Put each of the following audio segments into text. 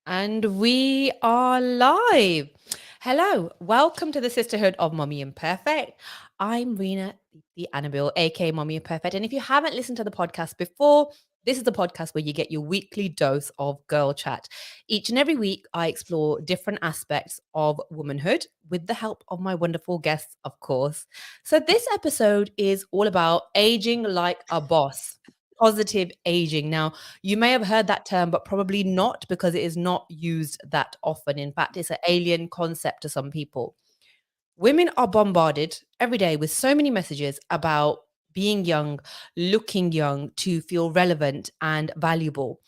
And we are live. Hello, welcome to the Sisterhood of Mummy Imperfect. I'm Rena, the Annabelle, aka Mummy Imperfect. And if you haven't listened to the podcast before, this is the podcast where you get your weekly dose of girl chat. Each and every week, I explore different aspects of womanhood with the help of my wonderful guests, of course. So, this episode is all about aging like a boss, positive aging. Now, you may have heard that term, but probably not because it is not used that often. In fact, it's an alien concept to some people. Women are bombarded every day with so many messages about being young, looking young to feel relevant and valuable.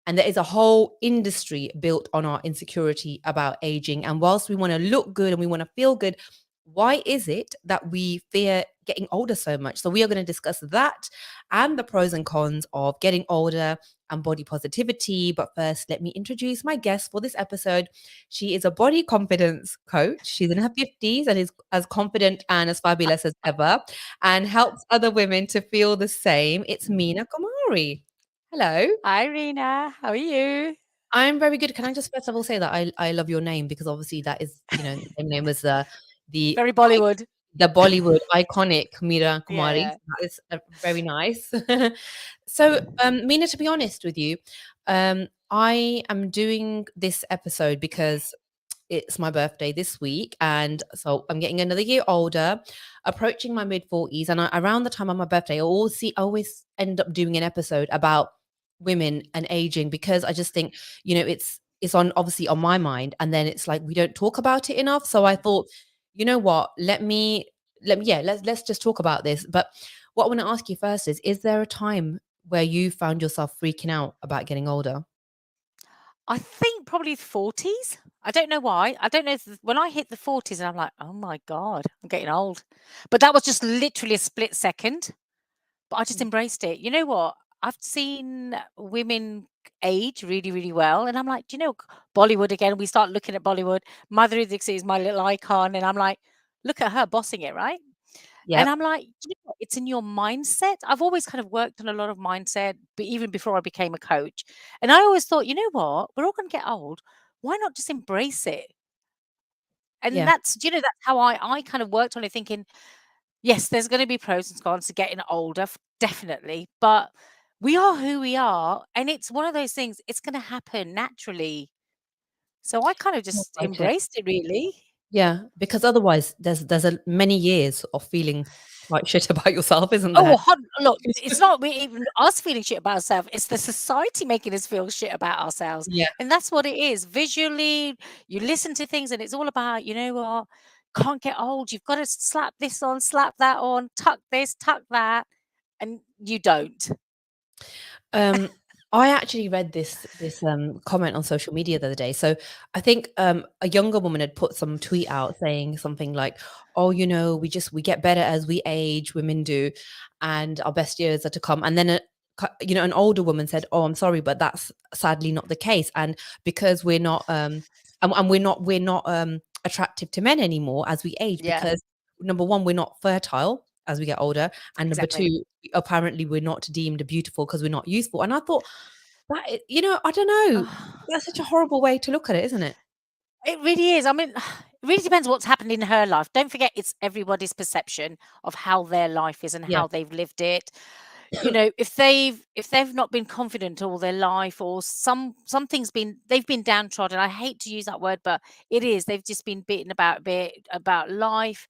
And there is a whole industry built on our insecurity about aging. And whilst we want to look good and we want to feel good, why is it that we fear getting older so much? So, we are going to discuss that and the pros and cons of getting older and body positivity. But first, let me introduce my guest for this episode. She is a body confidence coach. She's in her 50s and is as confident and as fabulous as ever and helps other women to feel the same. It's Mina Kumari. Hello. Hi, Rena. How are you? I'm very good. Can I just first of all say that I love your name because obviously that is, the same name as the Very I Bollywood. the Bollywood iconic Meera Kumari. Yeah. So that is very nice. So, Meena, to be honest with you, I am doing this episode because it's my birthday this week, and so I'm getting another year older, approaching my mid 40s, and around the time of my birthday, I always end up doing an episode about women and aging because I just think it's on obviously on my mind, and then it's like we don't talk about it enough. So I thought, you know what, let me yeah, let's just talk about this. But what I want to ask you first is there a time where you found yourself freaking out about getting older? I think probably 40s. I don't know why. I don't know if when I hit the 40s and I'm like, oh my God, I'm getting old. But that was just literally a split second. But I just Mm. embraced it. You know what? I've seen women age really, really well. And I'm like, do you know, Bollywood again? We start looking at Bollywood. Madhuri Dixit is my little icon. And I'm like, look at her bossing it, right? And Yep. I'm like, "You know what? It's in your mindset." I've always kind of worked on a lot of mindset, but even before I became a coach. And I always thought, you know what? We're all going to get old. Why not just embrace it? And Yeah. that's how I kind of worked on it, thinking, yes, there's going to be pros and cons to getting older, definitely. But we are who we are. And it's one of those things, it's going to happen naturally. So I kind of No, just I totally. embraced it, really. Yeah, because otherwise there's a many years of feeling quite shit about yourself, isn't Oh, there? look, it's not we even us feeling shit about ourselves. It's the society making us feel shit about ourselves. Yeah, And that's what it is. Visually, you listen to things and it's all about, you know what, can't get old. You've got to slap this on, slap that on, tuck this, tuck that. And you don't. um, I actually read this comment on social media the other day. So I think a younger woman had put some tweet out saying something like, "Oh, we get better as we age, women do, and our best years are to come." And then an older woman said, "Oh, I'm sorry, but that's sadly not the case, and because and we're not attractive to men anymore as we age Yeah, because number one, we're not fertile." As we get older, and number exactly. two, apparently we're not deemed beautiful because we're not useful. And I thought I don't know. That's such a horrible way to look at it, isn't it? It really is. I mean, it really depends what's happened in her life. Don't forget, it's everybody's perception of how their life is and Yeah. how they've lived it. If they've not been confident all their life, or something's been they've been downtrodden. I hate to use that word, but it is. They've just been beaten about a bit about life.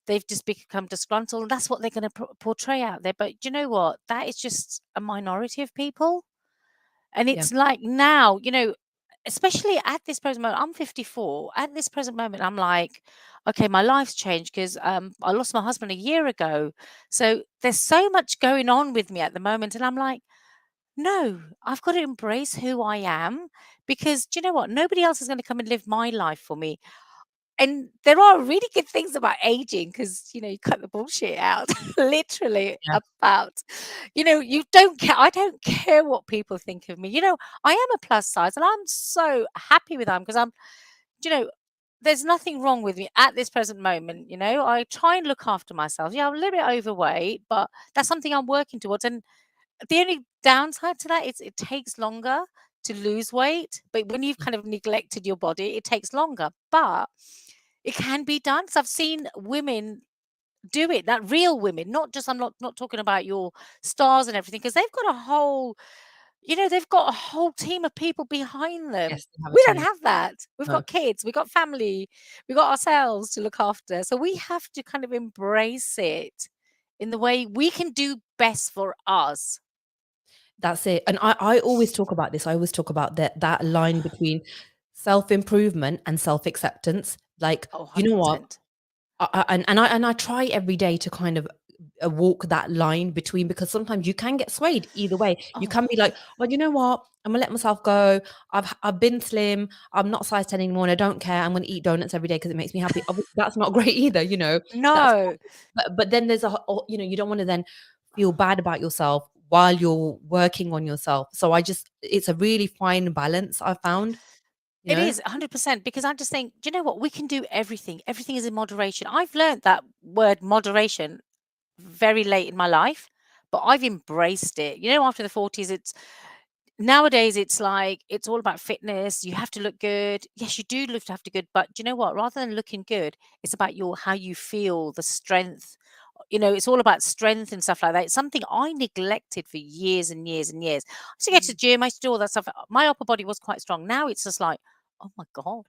They've just become disgruntled, and that's what they're going to portray out there. But you know what? That is just a minority of people. And Yeah. it's like now, especially at this present moment, I'm 54. At this present moment, I'm like, okay, my life's changed because I lost my husband a year ago. So there's so much going on with me at the moment. And I'm like, no, I've got to embrace who I am because do you know what? Nobody else is going to come and live my life for me. And there are really good things about aging because, you cut the bullshit out, literally Yeah. about, you don't care. I don't care what people think of me. I am a plus size and I'm so happy with that because you know, there's nothing wrong with me at this present moment. I try and look after myself. Yeah, I'm a little bit overweight, but that's something I'm working towards. And the only downside to that is it takes longer to lose weight, but when you've kind of neglected your body, it takes longer. But it can be done. Because I've seen women do it, that real women, not just, I'm not talking about your stars and everything, because they've got a whole, they've got a whole team of people behind them. Yes, they have a We don't team. have that. We've No. got kids, we've got family, we've got ourselves to look after. So we have to kind of embrace it in the way we can do best for us. That's it. And I always talk about this. I always talk about that line between self-improvement and self-acceptance. Like, Oh, you know what? 100%. And I try every day to kind of walk that line between, because sometimes you can get swayed either way. You Oh, can be like, well, you know what? I'm gonna let myself go. I've been slim. I'm not size 10 anymore, and I don't care. I'm gonna eat donuts every day because it makes me happy. Obviously, that's not great either. That's not, no. but then there's you don't want to then feel bad about yourself while you're working on yourself. So it's a really fine balance I found. You It know. is 100%, because I just think, do you know what? We can do everything. Everything is in moderation. I've learned that word moderation very late in my life, but I've embraced it. After the 40s, nowadays it's like it's all about fitness. You have to look good. Yes, you do have to good, but do you know what? Rather than looking good, it's about your how you feel, the strength. It's all about strength and stuff like that. It's something I neglected for years and years and years. I used to go to the Mm. gym, I used to do all that stuff. My upper body was quite strong. Now it's just like, oh my God.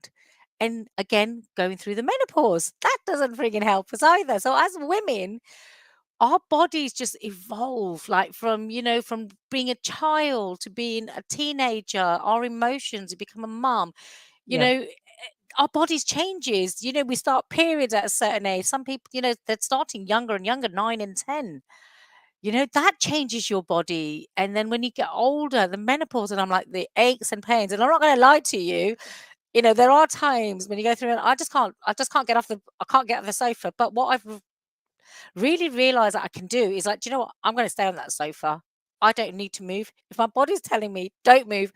And again, going through the menopause, that doesn't freaking help us either. So as women, our bodies just evolve, like from being a child to being a teenager, our emotions, you become a mum, you Yeah. know, our bodies changes. We start periods at a certain age. Some people, they're starting younger and younger, 9 and 10. That changes your body. And then when you get older, the menopause, and I'm like the aches and pains. And I'm not going to lie to you. There are times when you go through it, I can't get off the sofa. But what I've really realized that I can do is like, do you know what? I'm going to stay on that sofa. I don't need to move. If my body's telling me, don't move,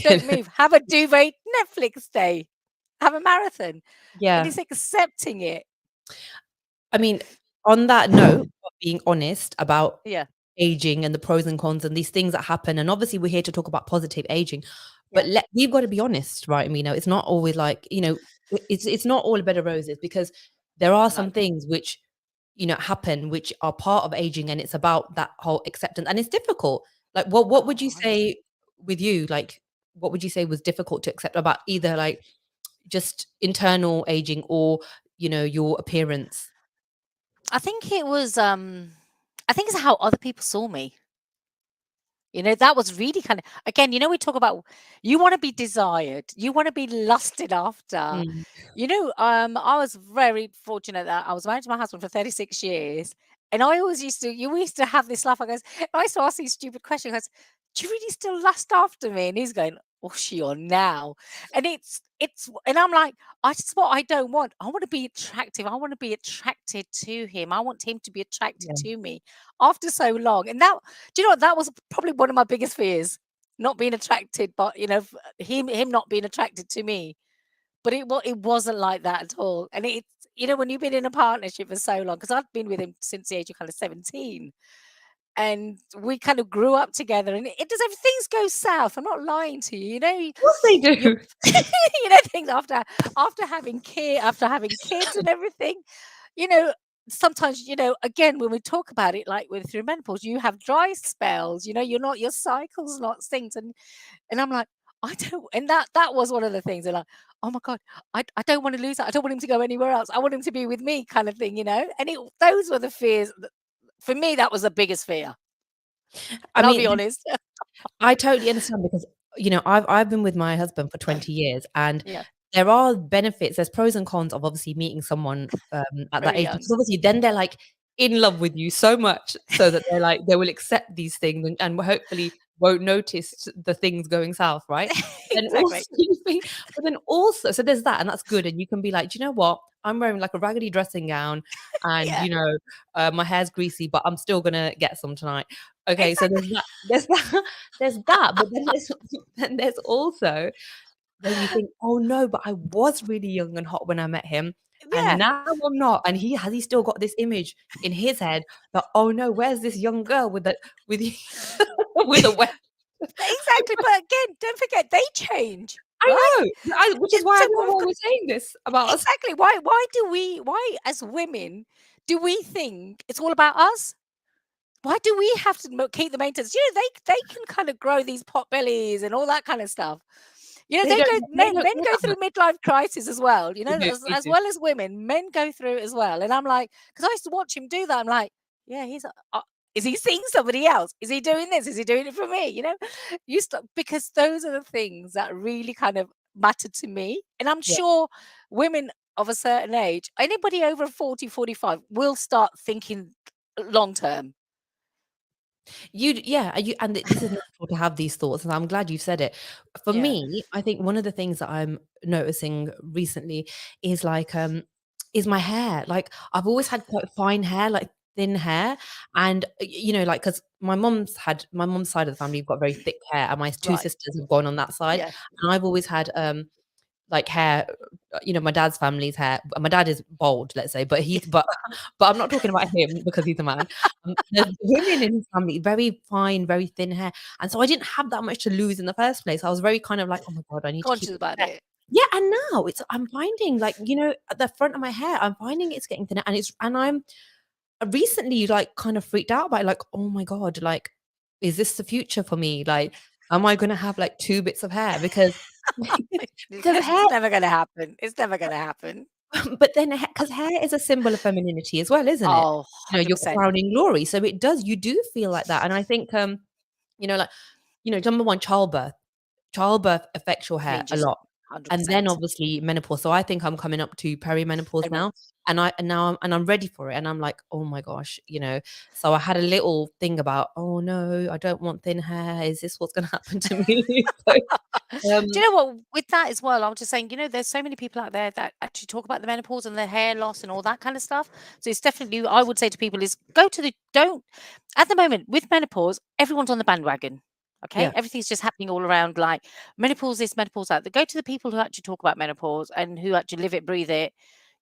don't move. Have a duvet Netflix day. Have a marathon. And Yeah. it's accepting it. I mean, on that note of being honest about Yeah. aging and the pros and cons and these things that happen, and obviously we're here to talk about positive aging, but Yeah. we've got to be honest, right? It's not always like, it's not all a bed of roses, because there are No. some things which, happen, which are part of aging, and it's about that whole acceptance, and it's difficult. Like, what would Oh, you 100%. say with you? Like, what would you say was difficult to accept about either like just internal aging or, your appearance? I think it was I think it's how other people saw me. That was really kind of, again, we talk about, you want to be desired, you want to be lusted after. Mm, I was very fortunate that I was married to my husband for 36 years. And I always you used to have this laugh. I used to ask these stupid questions. I goes, do you really still lust after me? And he's going, what's she on now? And and I'm like, that's what I don't want. I want to be attractive. I want to be attracted to him. I want him to be attracted yeah. to me after so long. And that, do you know what? That was probably one of my biggest fears, not being attracted, but him not being attracted to me. But it wasn't like that at all. And it's, when you've been in a partnership for so long, because I've been with him since the age of kind of 17, and we kind of grew up together, and it does, if things go south, I'm not lying to you, Of course they you do. things after having kids and everything, you know, sometimes, again, when we talk about it, like with through menopause, you have dry spells, your cycle's not synced, and I'm like, I don't, and that was one of the things. They're like, oh my God, I don't want to lose that. I don't want him to go anywhere else. I want him to be with me, kind of thing. And those were the fears. For me, that was the biggest fear. I And I'll be mean, honest. I totally understand, because, I've been with my husband for 20 years, and Yeah, there are benefits. There's pros and cons of obviously meeting someone at that very age, young. because obviously then they're like in love with you so much, so that they're like they will accept these things, and hopefully won't notice the things going south, right? Then also Exactly. you think, but then also, so there's that, and that's good, and you can be like, do you know what? I'm wearing like a raggedy dressing gown, and Yeah, my hair's greasy, but I'm still gonna get some tonight. Okay, so exactly. there's that, there's that, but then there's then there's also when you think, "Oh, no, but I was really young and hot when I met him, and Yeah. now I'm not." And he still got this image in his head that, "Oh, no, where's this young girl with with with a wet." Exactly, but again, don't forget they change, I right? know, which is And why I so don't know we've why got we're saying this about us. exactly, why as women do we think it's all about us? Why do we have to keep the maintenance? You know, they can kind of grow these pot bellies and all that kind of stuff. You know, They men don't men care go that through much. midlife crisis as well. You They know, do, they as do. well as women, men go through it as well. And I'm like, because I used to watch him do that. I'm like, yeah, is he seeing somebody else? Is he doing this? Is he doing it for me? You know, you stop because those are the things that really kind of matter to me. And I'm Yeah. sure women of a certain age, anybody over 40, 45, will start thinking long term. Yeah, this is natural to have these thoughts, and I'm glad you said it. For Yeah. me, I think one of the things that I'm noticing recently is like is my hair. Like I've always had quite fine hair, like thin hair, and you know, like because my mom's side of the family have got very thick hair, and my two Right. sisters have gone on that side, Yeah. and I've always had like hair, you know, my dad's family's hair. My dad is bald, let's say, but Yeah. but I'm not talking about him because he's a man. The women in his family, very fine, very thin hair, and so I didn't have that much to lose in the first place. I was very kind of like, "Oh my god, I need to keep Conscious it about there." it. Yeah, and now I'm finding like, you know, at the front of my hair, I'm finding it's getting thinner, and I'm recently like kind of freaked out by it, like, "Oh my god, like, is this the future for me? Like, am I gonna have like 2 bits of hair?" Because because hair It's never gonna happen. It's never gonna happen. but then because hair is a symbol of femininity as well, isn't it? Oh, You know, your 100%. crowning glory. So it does you do feel like that. And I think, you know, like, you know, number 1, childbirth. Childbirth affects your hair a Changes it lot. And then 100%. obviously menopause. So I think I'm coming up to perimenopause Anyway, now. And I'm ready for it. And I'm like, oh my gosh, you know. So I had a little thing about, oh no, I don't want thin hair. Is this what's gonna happen to me? So, do you know what? With that as well, I was just saying, you know, there's so many people out there that actually talk about the menopause and their hair loss and all that kind of stuff. So it's definitely, I would say to people, is go to the, don't, at the moment with menopause, everyone's on the bandwagon. Okay. yeah, Everything's just happening all around like menopause, this, menopause, that. Go to the people who actually talk about menopause and who actually live it, breathe it.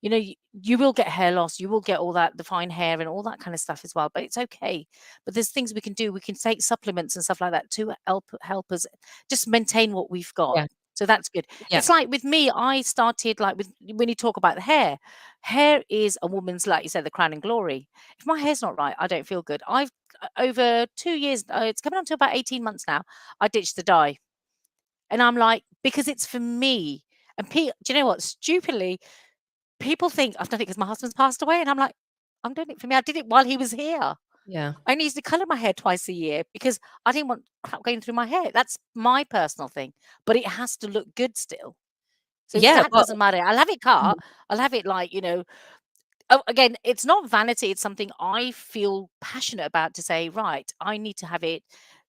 You know, you will get hair loss, you will get all that, the fine hair and all that kind of stuff as well. But it's okay. But there's things we can do. We can take supplements and stuff like that to help us just maintain what we've got. yeah, So that's good. yeah, It's like with me, I started like with when you talk about the hair, hair is a woman's, like you said, the crown and glory. If my hair's not right, I don't feel good. I've over 2 years, it's coming on to about 18 months now, I ditched the dye. And I'm like, because it's for me. And do you know what? Stupidly, people think I've done it because my husband's passed away. And I'm like, I'm doing it for me. I did it while he was here. yeah. I only used to colour my hair twice a year because I didn't want crap going through my hair. That's my personal thing, but it has to look good still. So Yeah, that but doesn't matter. I'll have it cut. I'll have it like, you know, oh, again, it's not vanity. It's something I feel passionate about to say, right, I need to have it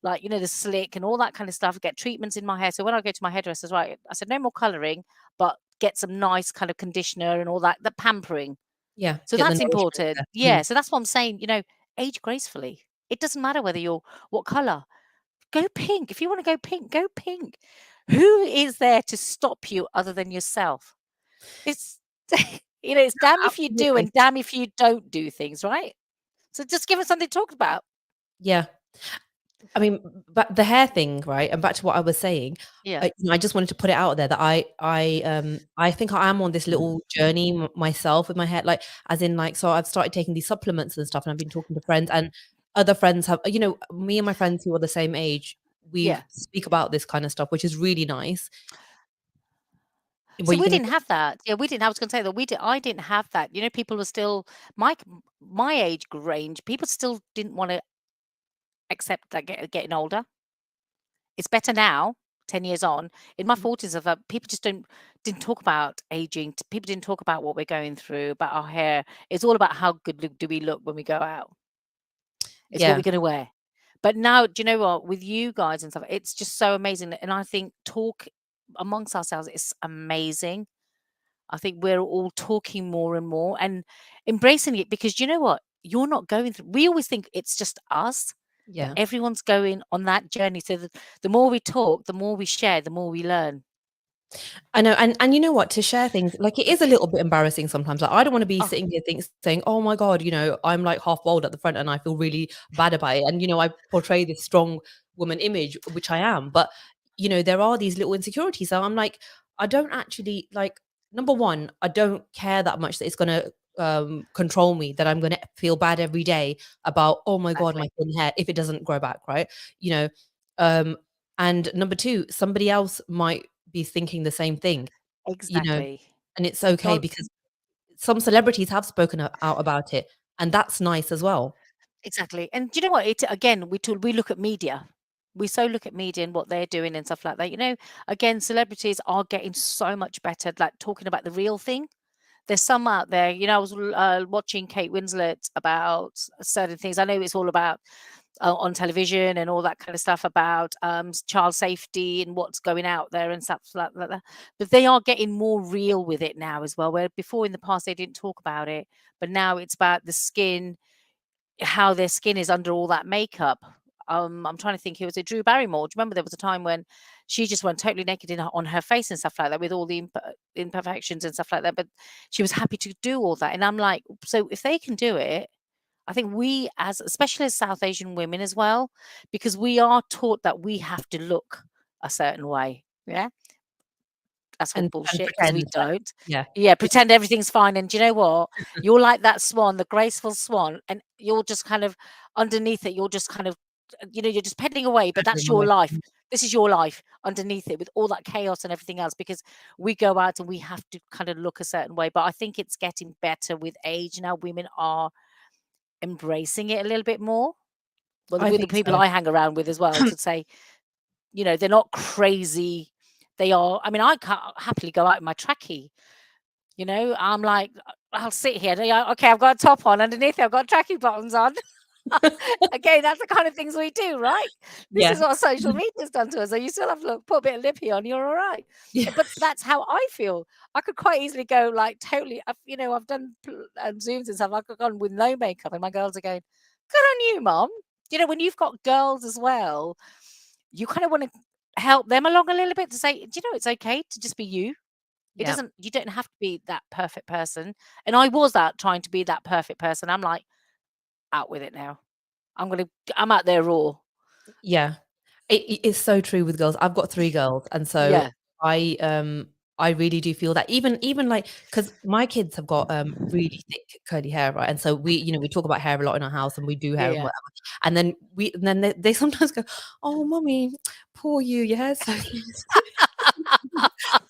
like, you know, the slick and all that kind of stuff, get treatments in my hair. So when I go to my hairdresser's, right, I said, no more colouring, but get some nice kind of conditioner and all that, the pampering. yeah, So get the that's nourishment important. there. Yeah. So that's what I'm saying, you know, age gracefully. It doesn't matter whether you're what color. Go pink. If you want to go pink, go pink. Who is there to stop you other than yourself? It's you know, it's damn if you do Absolutely. and damn if you don't do things, right? So just give us something to talk about. Yeah. I mean, but the hair thing, right? And back to what I was saying, Yeah. you know, I just wanted to put it out there that I think I am on this little journey myself with my hair, like, as in, like, so I've started taking these supplements and stuff, and I've been talking to friends, and other friends have, you know, me and my friends who are the same age, we Yeah. speak about this kind of stuff, which is really nice. Were So you we gonna didn't have that. Yeah, we didn't. I was going to say that I didn't have that. You know, people were still my age range. People still didn't want to accept that getting older. It's better now, 10 years on. In my say? 40s, of people just didn't talk about aging. People didn't talk about what we're going through, about our hair. It's all about how good do we look when we go out. It's what Yeah, we're going to wear. But now, do you know what? With you guys and stuff, it's just so amazing. And I think talk amongst ourselves is amazing. I think we're all talking more and more and embracing it because you know what? You're not going through, we always think it's just us, but yeah. everyone's going on that journey. So the more we talk, the more we share, the more we learn. I know, and you know what? To share things, like, it is a little bit embarrassing sometimes. Like, I don't wanna be Oh, sitting here saying, "Oh my god," "I'm, like, half bald at the front and I feel really bad about it." And, I portray this strong woman image, which I am, but, there are these little insecurities. So I'm like, I don't actually like, number 1, I don't care that much that it's gonna, control me, that I'm gonna feel bad every day about, "Oh my god, my exactly. thin hair," if it doesn't grow back, right? You know? Um, and number 2, somebody else might be thinking the same thing, you know, Exactly. and it's okay Not because some celebrities have spoken out about it, and that's nice as well. exactly. And do you know what? It again, we look at media. We so look at media and what they're doing and stuff like that. Again, celebrities are getting so much better at like talking about the real thing. There's some out there, I was watching Kate Winslet about certain things. I know it's all about on television and all that kind of stuff about child safety and what's going out there and stuff like that. But they are getting more real with it now as well. Where before in the past they didn't talk about it, but now it's about the skin, how their skin is under all that makeup. I'm trying to think. Who was it? Drew Barrymore. Do you remember there was a time when she just went totally naked on her face and stuff like that, with all the imperfections and stuff like that. But she was happy to do all that, and I'm like, so if they can do it, I think we, as especially as South Asian women as well, because we are taught that we have to look a certain way. Yeah, that's all And bullshit because we pretend that don't. yeah. Yeah, Yeah. pretend everything's fine. And do you know what? You're like that swan, the graceful swan, and you're just kind of underneath it. You're just kind of, you're just pedaling away, but that's your life. This is your life underneath it with all that chaos and everything else because we go out and we have to kind of look a certain way. But I think it's getting better with age now. Women are embracing it a little bit more. Well, I with the think people so. I hang around with as well, to say, they're not crazy. They are. I mean, I can't happily go out in my trackie. I'm like, I'll sit here. Okay, I've got a top on underneath. I've got trackie bottoms on. Again, that's the kind of things we do, right? This is Yeah. what social media's done to us. So you still have to put a bit of lippy on. You're all right. Yeah. But that's how I feel. I could quite easily go like totally. I've done zooms and stuff. I could go on with no makeup, and my girls are going, "Good on you, mom." When you've got girls as well, you kind of want to help them along a little bit to say, "Do you know it's okay to just be you? Yeah. You don't have to be that perfect person." And I was that trying to be that perfect person. I'm like, out with it now. I'm out there raw. Yeah. It's so true with girls. I've got 3 girls, and so Yeah. I, I really do feel that even, like, because my kids have got, really thick curly hair, right? And so we talk about hair a lot in our house, and we do Yeah, hair and yeah. whatever, and then they sometimes go, "Oh, mommy, poor you, your hair's so thick."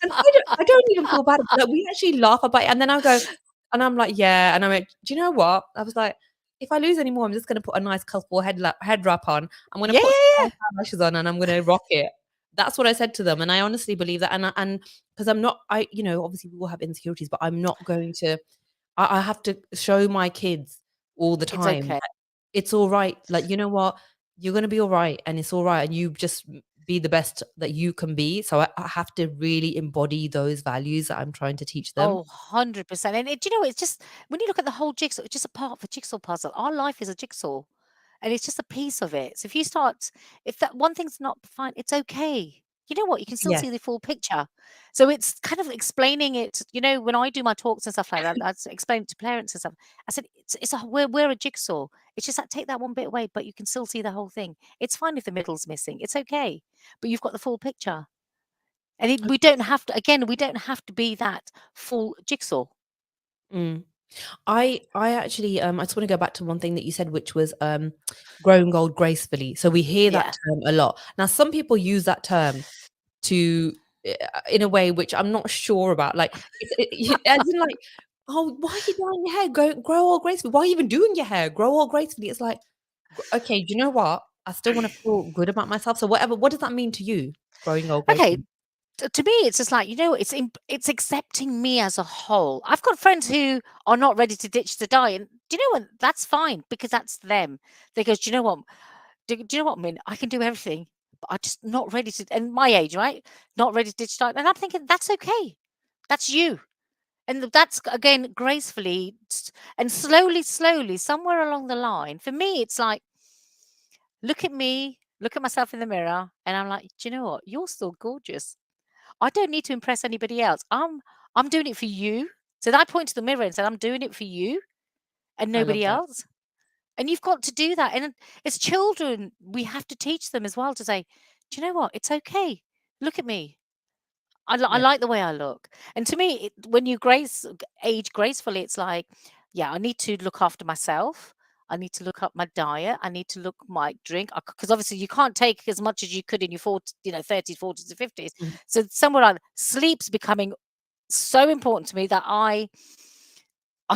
And I don't even feel bad, like, we actually laugh about it, and then I go and I'm like, "Yeah," and I'm like, "Do you know what?" I was like, "If I lose any more, I'm just gonna put a nice colourful head wrap on. I'm gonna Yeah, put yeah, some yeah. nice eyelashes on, and I'm gonna rock it." That's what I said to them, and I honestly believe that, and because 'cause I'm not obviously we all have insecurities, but I'm not going to I have to show my kids all the It's time okay. that it's alright, like, you know what? You're gonna be alright, and it's alright, and you just be the best that you can be, so I have to really embody those values that I'm trying to teach them. Oh, 100%. And it's just when you look at the whole jigsaw, it's just a part of the jigsaw puzzle. Our life is a jigsaw and it's just a piece of it. So if that one thing's not fine, it's okay. You know what? You can still Yes. see the full picture. So it's kind of explaining it. When I do my talks and stuff like that, I explain it to parents and stuff. I said, we're a jigsaw. It's just that take that one bit away, but you can still see the whole thing. It's fine if the middle's missing. It's okay. But you've got the full picture. And we don't have to, again, we don't have to be that full jigsaw. Mm. I actually, I just wanna go back to one thing that you said, which was, growing old gracefully. So we hear that Yeah. term a lot. Now some people use that term to in a way which I'm not sure about, like, as in, like, "Oh, why are you dyeing your hair? Grow old gracefully. Why are you even doing your hair? Grow old gracefully." It's like, okay, do you know what? I still wanna feel good about myself, so what does that mean to you, growing old Okay. gracefully? To me, it's just like, it's accepting me as a whole. I've got friends who are not ready to ditch the dye. And do you know what? That's fine because that's them. They go, do you know what? Do you know what, Min? I can do everything, but I'm just not ready to, and my age, right? Not ready to ditch dye. And I'm thinking, that's okay. That's you. And that's again gracefully and slowly, slowly, somewhere along the line. For me, it's like, look at me, look at myself in the mirror, and I'm like, do you know what? You're still gorgeous. I don't need to impress anybody else. I'm doing it for you. So I point to the mirror and said, I'm doing it for you and I love nobody that. else. And you've got to do that. And as children, we have to teach them as well to say, do you know what? It's okay. Look at me. I Yeah. like the way I look. And to me, when you age gracefully, it's like, yeah, I need to look after myself. I need to look up my diet. I need to look my drink because obviously you can't take as much as you could in your 40s, 30s, 40s, and 50s. Mhm. So somewhere like sleep's becoming so important to me that I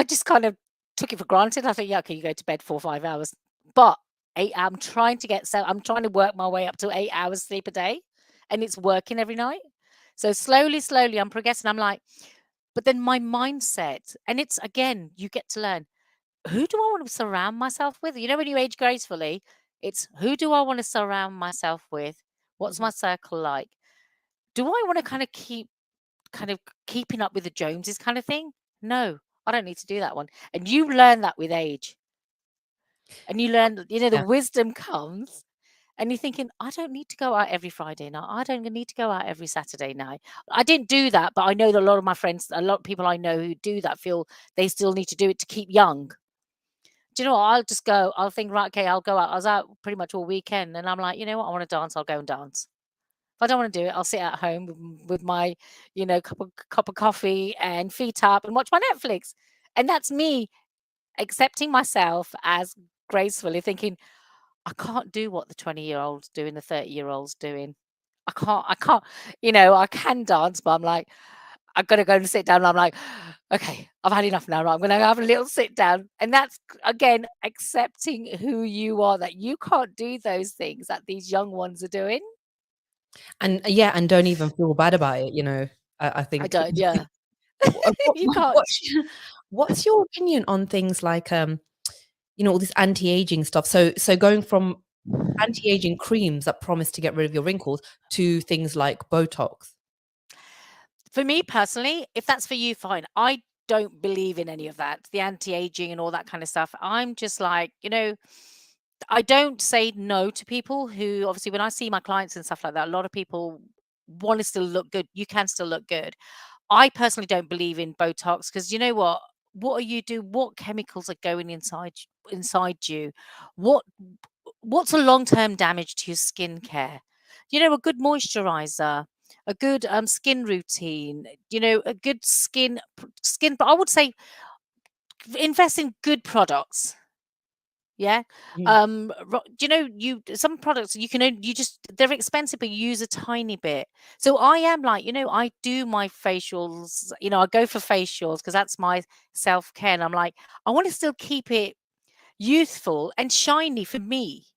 just kind of took it for granted. I think, yeah, okay, you go to bed 4 or 5 hours, but I'm trying to I'm trying to work my way up to 8 hours sleep a day, and it's working every night. So slowly, slowly, I'm progressing. I'm like, but then my mindset, and it's again, you get to learn who do I want to surround myself with? You know, when you age gracefully, it's who do I want to surround myself with? What's Mhm. my circle like? Do I want to kind of keeping up with the Joneses kind of thing? No, I don't need to do that one. And you learn that with age. And you learn, the Yeah. wisdom comes and you're thinking, I don't need to go out every Friday night. I don't need to go out every Saturday night. I didn't do that, but I know that a lot of my friends, a lot of people I know who do that feel they still need to do it to keep young. Do you know what? I'll just go, I'll think, right, okay, I'll go out. I was out pretty much all weekend and I'm like, you know what? I want to dance. I'll go and dance. If I don't want to do it, I'll sit at home with my, cup of coffee and feet up and watch my Netflix. And that's me accepting myself as gracefully thinking, I can't do what the 20-year-old's doing, the 30-year-old's doing. I can't, I can dance, but I'm like, I've got to go and sit down. And I'm like, okay, I've had enough now. Right? I'm going to have a little sit down. And that's, again, accepting who you are, that you can't do those things that these young ones are doing. And yeah, and don't even feel bad about it, I I think don't, yeah. You can't. what's your opinion on things like, all this anti-aging stuff? So going from anti-aging creams that promise to get rid of your wrinkles to things like Botox. For me personally, if that's for you, fine. I don't believe in any of that, the anti-aging and all that kind of stuff. I'm just like, I don't say no to people who obviously when I see my clients and stuff like that, a lot of people want to still look good. You can still look good. I personally don't believe in Botox because you know what? What are you do? What chemicals are going inside you? What what's a long-term damage to your skincare? A good moisturizer, a good skin routine, a good skin. But I would say invest in good products. Yeah. Mm. You some products you just they're expensive, but you use a tiny bit. So I am like, I do my facials, I go for facials because that's my self-care. And I'm like, I want to still keep it youthful and shiny for me.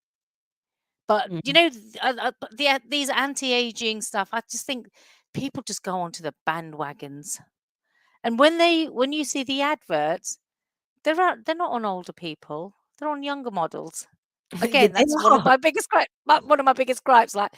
But Mhm. these anti-aging stuff, I just think people just go onto the bandwagons. And when you see the adverts, they're not on older people. They're on younger models. Yeah, Again, they that's one of are. my biggest one of my biggest gripes. Like,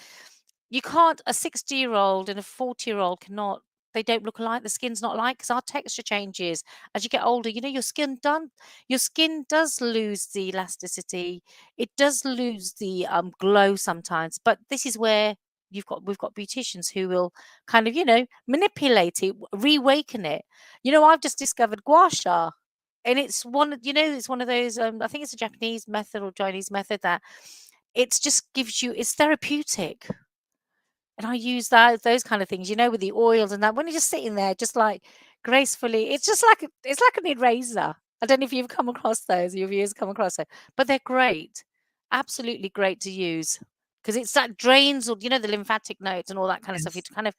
you can't a 60-year-old and a 40-year-old cannot they don't look alike. The skin's not alike because our texture changes as you get older. Your skin does lose the elasticity. It does lose the glow sometimes. But this is where we've got beauticians who will kind of, manipulate it, reawaken it. I've just discovered gua sha. And it's one of those, I think it's a Japanese method or Chinese method that it's just gives you it's therapeutic. And I use those kind of things, with the oils and that when you're just sitting there, just like gracefully, it's just like it's like an eraser. I don't know if you've come across those, your viewers come across it, but they're great, absolutely great to use because it's that drains or the lymphatic nodes and all that kind of stuff. It Yes. kind of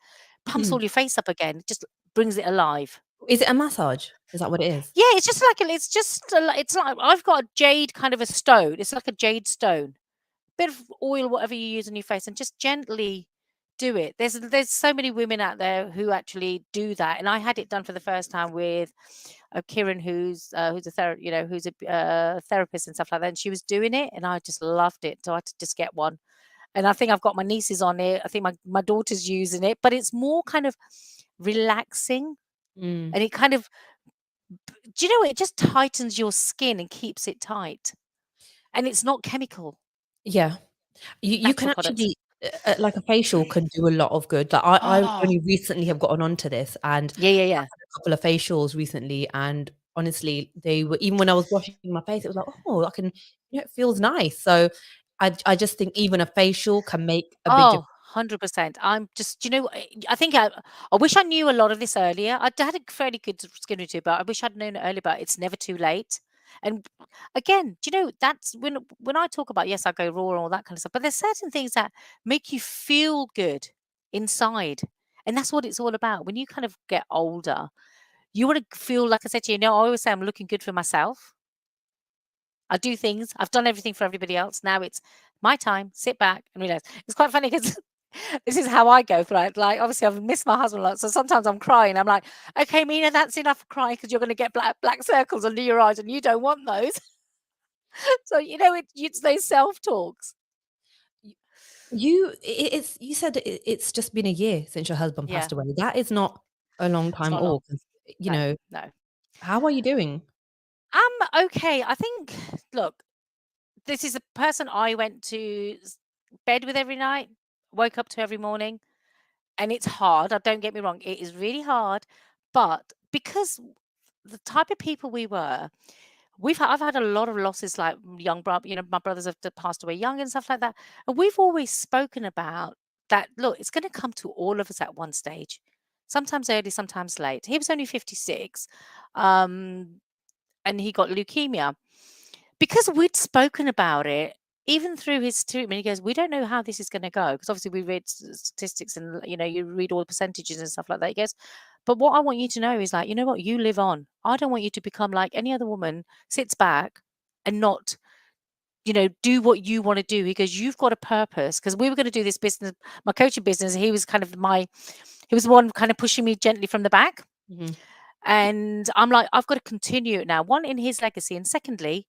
pumps all your face up again. It just brings it alive. Is it a massage? Is that what it is? Yeah, it's just like it's like I've got a jade kind of a stone. It's like a jade stone. Bit of oil, whatever you use on your face, and just gently do it. There's so many women out there who actually do that, and I had it done for the first time with Kieran, who's a who's a therapist and stuff like that. And she was doing it, and I just loved it. So I had to just get one, and I think I've got my nieces on it. I think my daughter's using it, but it's more kind of relaxing, Mm. and it kind of do you know it just tightens your skin and keeps it tight, and it's not chemical. Yeah. You can Natural actually products. like a facial can do a lot of good. Like I Oh, only recently have gotten onto this, and yeah, yeah, I yeah. had a couple of facials recently, and honestly, they were even when I was washing my face, it was like, oh, I can, it feels nice. So I just think even a facial can make a big Oh, difference. 100%. I'm just, I think I wish I knew a lot of this earlier. I had a fairly good skin routine, but I wish I'd known it earlier, but it's never too late. And again, that's when I talk about, yes, I go raw and all that kind of stuff, but there's certain things that make you feel good inside. And that's what it's all about. When you kind of get older, you want to feel, like I said to you, I always say I'm looking good for myself. I do things. I've done everything for everybody else. Now it's my time. Sit back and relax. It's quite funny because this is how I go through it. Like, obviously, I've missed my husband a lot, so sometimes I'm crying. I'm like, "Okay, Mina, that's enough crying because you're going to get black circles under your eyes, and you don't want those." So it's those self talks. Y- it's you said it's just been a year since your husband Yeah, passed away. That is not a long it's time at not long. all. 'Cause, No, no. how are you doing? Okay. I think. Look, this is a person I went to bed with every night, woke up to every morning. And it's hard, don't get me wrong, it is really hard, but because the type of people we were, I've had a lot of losses, like young brother, my brothers have passed away young and stuff like that. And we've always spoken about that. Look, it's going to come to all of us at one stage, sometimes early, sometimes late. He was only 56, um, and he got leukemia. Because we'd spoken about it, even through his treatment, he goes, "We don't know how this is gonna go." Because obviously we read statistics and, you read all the percentages and stuff like that. He goes, "But what I want you to know is, like, you know what? You live on. I don't want you to become like any other woman, sits back and not, do what you wanna do." Because "You've got a purpose." Because we were gonna do this business, my coaching business, he was the one kind of pushing me gently from the back. Mhm. And I'm like, "I've got to continue it now." One, in his legacy, and secondly,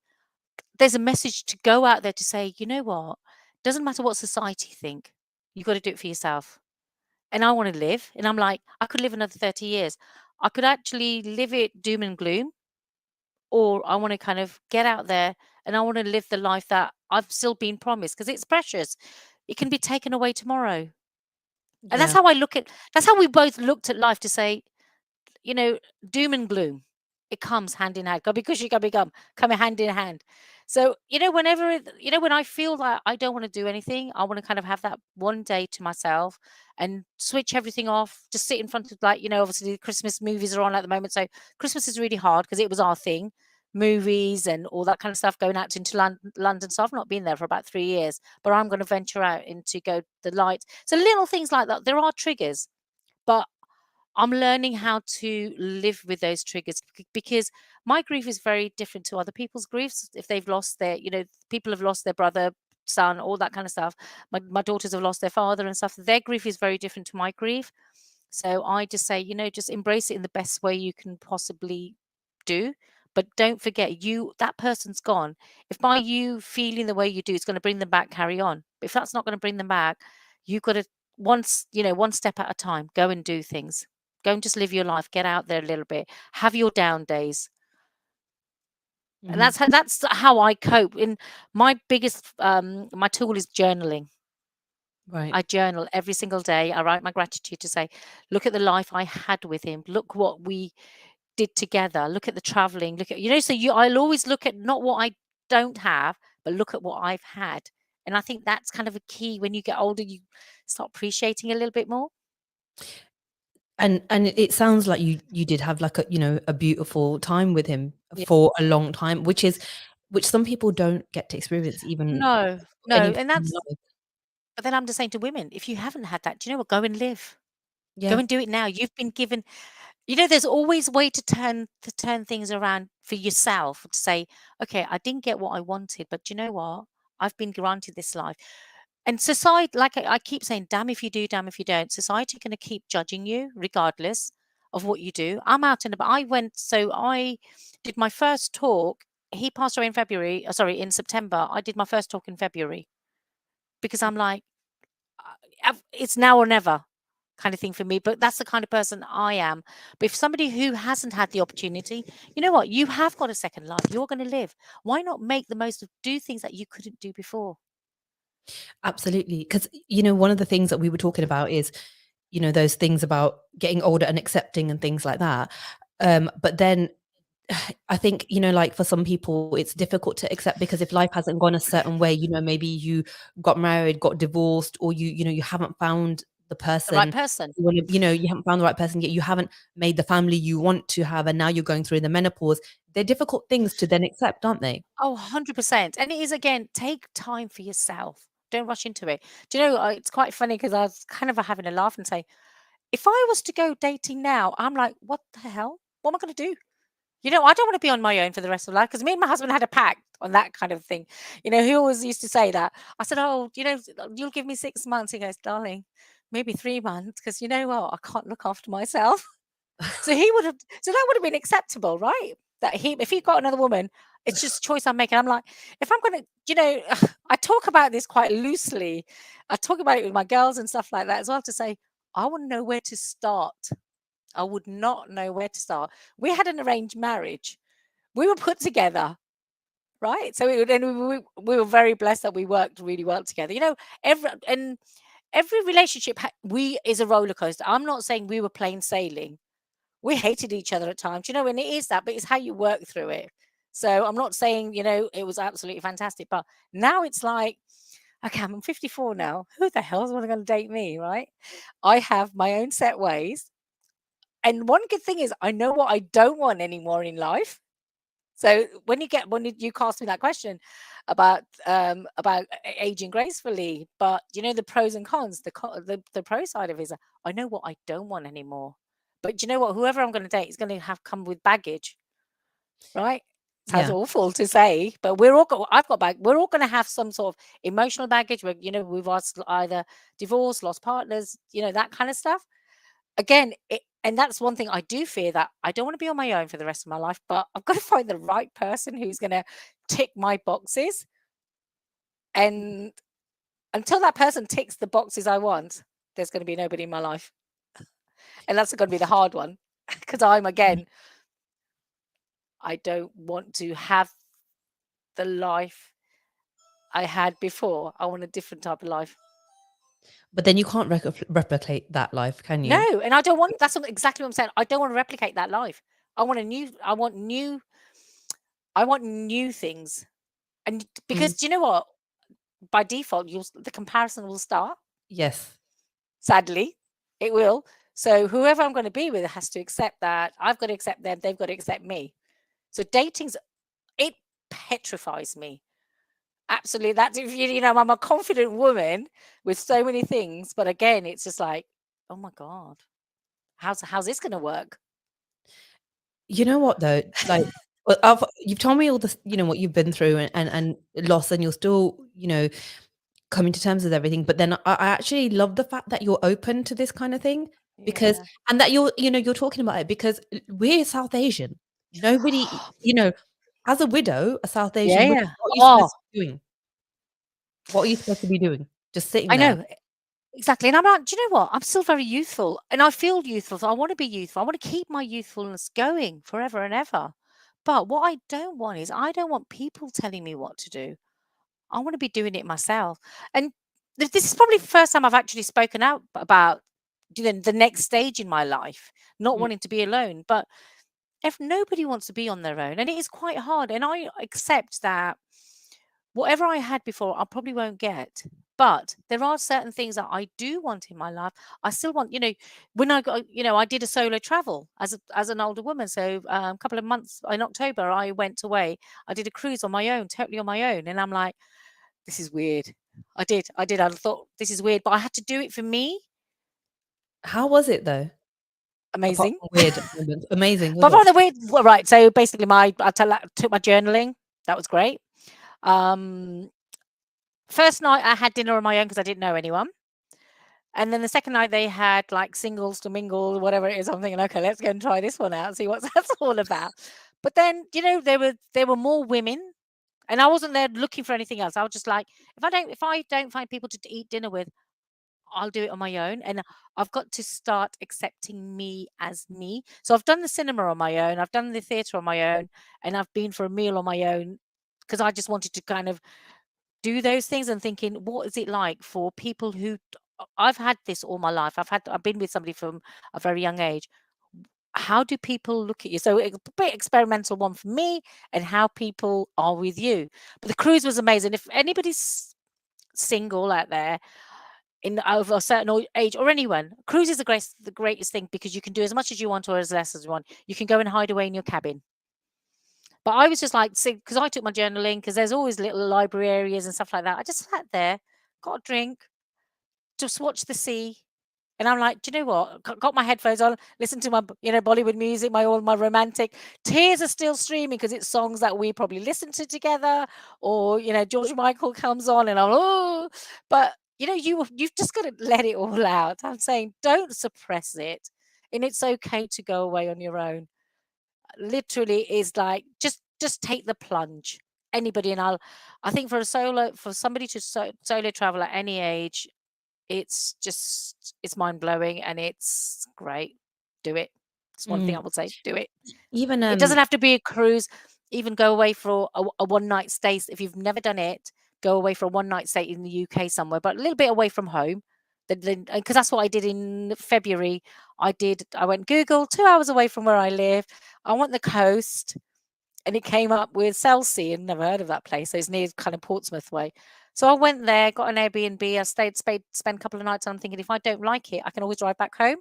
there's a message to go out there to say, "You know what? Doesn't matter what society think. You got to do it for yourself." And I want to live. And I'm like, I could live another 30 years. I could actually live it doom and gloom, or I want to kind of get out there and I want to live the life that I've still been promised, because it's precious. It can be taken away tomorrow. And Yeah. that's how we both looked at life, to say, you know, doom and gloom. It comes hand in hand. Gobi kushi, gobi gum, coming hand in hand. So, when I feel that I don't want to do anything, I want to kind of have that one day to myself and switch everything off. Just sit in front of, like, obviously the Christmas movies are on at the moment. So Christmas is really hard because it was our thing. Movies and all that kind of stuff, going out into London. So I've not been there for about 3 years, but I'm going to venture out into go the light. So little things like that. There are triggers, but I'm learning how to live with those triggers, because my grief is very different to other people's griefs. If they've lost people have lost their brother, son, all that kind of stuff. My daughters have lost their father and stuff. Their grief is very different to my grief. So I just say, just embrace it in the best way you can possibly do. But don't forget, that person's gone. If by you feeling the way you do, it's going to bring them back, carry on. But if that's not going to bring them back, you've got to, one step at a time, go and do things. Go and just live your life. Get out there a little bit. Have your down days. And Mhm. that's how I cope. In my biggest my tool is journaling. Right. I journal every single day. I write my gratitude to say, look at the life I had with him. Look what we did together. Look at the traveling. Look at, so I'll always look at not what I don't have, but look at what I've had. And I think that's kind of a key. When you get older, you start appreciating a little bit more. And it sounds like you did have like a beautiful time with him Yeah. for a long time, which some people don't get to experience even No, no. any time And in that's, life. but then I'm just saying to women, if you haven't had that, do you know what? Go and live. Go Yeah. and do it now. You've been given, there's always a way to turn things around for yourself, to say, okay, I didn't get what I wanted, but do you know what? I've been granted this life. And society, like I keep saying, damn if you do, damn if you don't. Society going to keep judging you regardless of what you do. I'm out and about. I did my first talk. He passed away in February. Sorry, in September. I did my first talk in February, because I'm like, it's now or never kind of thing for me. But that's the kind of person I am. But if somebody who hasn't had the opportunity, you know what? You have got a second life. You're going to live. Why not make the most of, do things that you couldn't do before? Absolutely. Because, one of the things that we were talking about is, those things about getting older and accepting and things like that. But then I think, like for some people, it's difficult to accept because if life hasn't gone a certain way, maybe you got married, got divorced, or you haven't found the The right person person. you want to, you haven't found the right person yet, you haven't made the family you want to have, and now you're going through the menopause. They're difficult things to then accept, aren't they? Oh, 100%. And it is, again, take time for yourself. Don't rush into it. Do you know, it's quite funny because I was kind of having a laugh and say, if I was to go dating now, I'm like, what the hell? What am I going to do? I don't want to be on my own for the rest of life because me and my husband had a pact on that kind of thing. He always used to say that. I said, oh, you'll give me 6 months. He goes, darling, maybe 3 months because you know what? I can't look after myself. So that would have been acceptable, right? That if he got another woman, it's just a choice I'm making. I'm like, if I'm gonna, I talk about this quite loosely. I talk about it with my girls and stuff like that as well to say, I wouldn't know where to start. I would not know where to start. We had an arranged marriage. We were put together, right? So we were very blessed that we worked really well together. Every relationship we is a roller coaster. I'm not saying we were plain sailing. We hated each other at times, and it is that, but it's how you work through it. So I'm not saying, it was absolutely fantastic, but now it's like, okay, I'm 54 now. Who the hell is going to date me, right? I have my own set ways. And one good thing is I know what I don't want anymore in life. So when you asked me that question about aging gracefully, but the pros and cons, the pro side of it is I know what I don't want anymore. But you know what? Whoever I'm going to date is going to have come with baggage, right? Sounds Yeah. awful to say, but I've got bag. We're all going to have some sort of emotional baggage. Where we've either divorced, lost partners, that kind of stuff. Again, and that's one thing I do fear, that I don't want to be on my own for the rest of my life, but I've got to find the right person who's going to tick my boxes. And until that person ticks the boxes I want, there's going to be nobody in my life. And that's going to be the hard one because I don't want to have the life I had before. I want a different type of life. But then you can't replicate that life, can you? No, and I don't want. That's exactly what I'm saying. I don't want to replicate that life. I want a new. I want new. I want new things. And Mm. because do you know what? By default, the comparison will start. Yes. Sadly, it will. So whoever I'm going to be with has to accept that. I've got to accept them. They've got to accept me. So it petrifies me. Absolutely. That's if I'm a confident woman with so many things, but again, it's just like, oh my God, how's this going to work? You know what though? Like, you've told me all this, what you've been through and loss, and you're still, coming to terms with everything. But then I actually love the fact that you're open to this kind of thing, because, Yeah. and that you're talking about it because we're South Asian. Nobody, as a widow, a South Yeah, Asian widow, yeah. what are you Oh, supposed to be doing? What are you supposed to be doing? Just sitting I there. know. Exactly. And I'm like, do you know what? I'm still very youthful and I feel youthful. So I want to be youthful. I want to keep my youthfulness going forever and ever. But what I don't want is I don't want people telling me what to do. I want to be doing it myself. And this is probably the first time I've actually spoken out about the next stage in my life, not Mm. wanting to be alone. But if nobody wants to be on their own, and it is quite hard, and I accept that whatever I had before, I probably won't get. But there are certain things that I do want in my life. I still want, when I got, I did a solo travel as an older woman. So a couple of months in October, I went away. I did a cruise on my own, totally on my own, and I'm like, this is weird. I did. I thought this is weird, but I had to do it for me. How was it though? Apart Amazing. from weird moments, amazing, was But it? by the way, well, right. So basically, took my journaling. That was great. Um, First night I had dinner on my own because I didn't know anyone. And then the second night they had like singles to mingle, whatever it is. I'm thinking, okay, let's go and try this one out, see what that's all about. But then, there were more women, and I wasn't there looking for anything else. I was just like, if I don't find people to eat dinner with, I'll do it on my own. And I've got to start accepting me as me. So I've done the cinema on my own, I've done the theatre on my own, and I've been for a meal on my own because I just wanted to kind of do those things and thinking, what is it like for people who I've had this all my life. I've been with somebody from a very young age. How do people look at you? So a bit experimental one for me, and how people are with you. But the cruise was amazing. If anybody's single out there in over a certain age, or anyone, cruise is the greatest thing, because you can do as much as you want or as less as you want. You can go and hide away in your cabin. But I was just like, because I took my journaling, because there's always little library areas and stuff like that. I just sat there, got a drink, just watched the sea. And I'm like, do you know what? Got my headphones on, listen to my, Bollywood music, all my romantic. Tears are still streaming because it's songs that we probably listened to together, or George Michael comes on, and I'm but you've just got to let it all out. I'm saying, don't suppress it, and it's okay to go away on your own. Literally, is like just take the plunge. Anybody, and I think for somebody to solo travel at any age, it's mind-blowing, and it's great. Do it. That's one thing I Mm. would say. Do it. Even It doesn't have to be a cruise. Even go away for a one-night stay. If you've never done it, go away for a one-night stay in the UK somewhere, but a little bit away from home. Then, because that's what I did in February. I went Google, 2 hours away from where I live. I want the coast, and it came up with Selsey, and never heard of that place. So it's near kind of Portsmouth way. So I went there, got an Airbnb. I spent a couple of nights. I'm thinking, if I don't like it, I can always drive back home.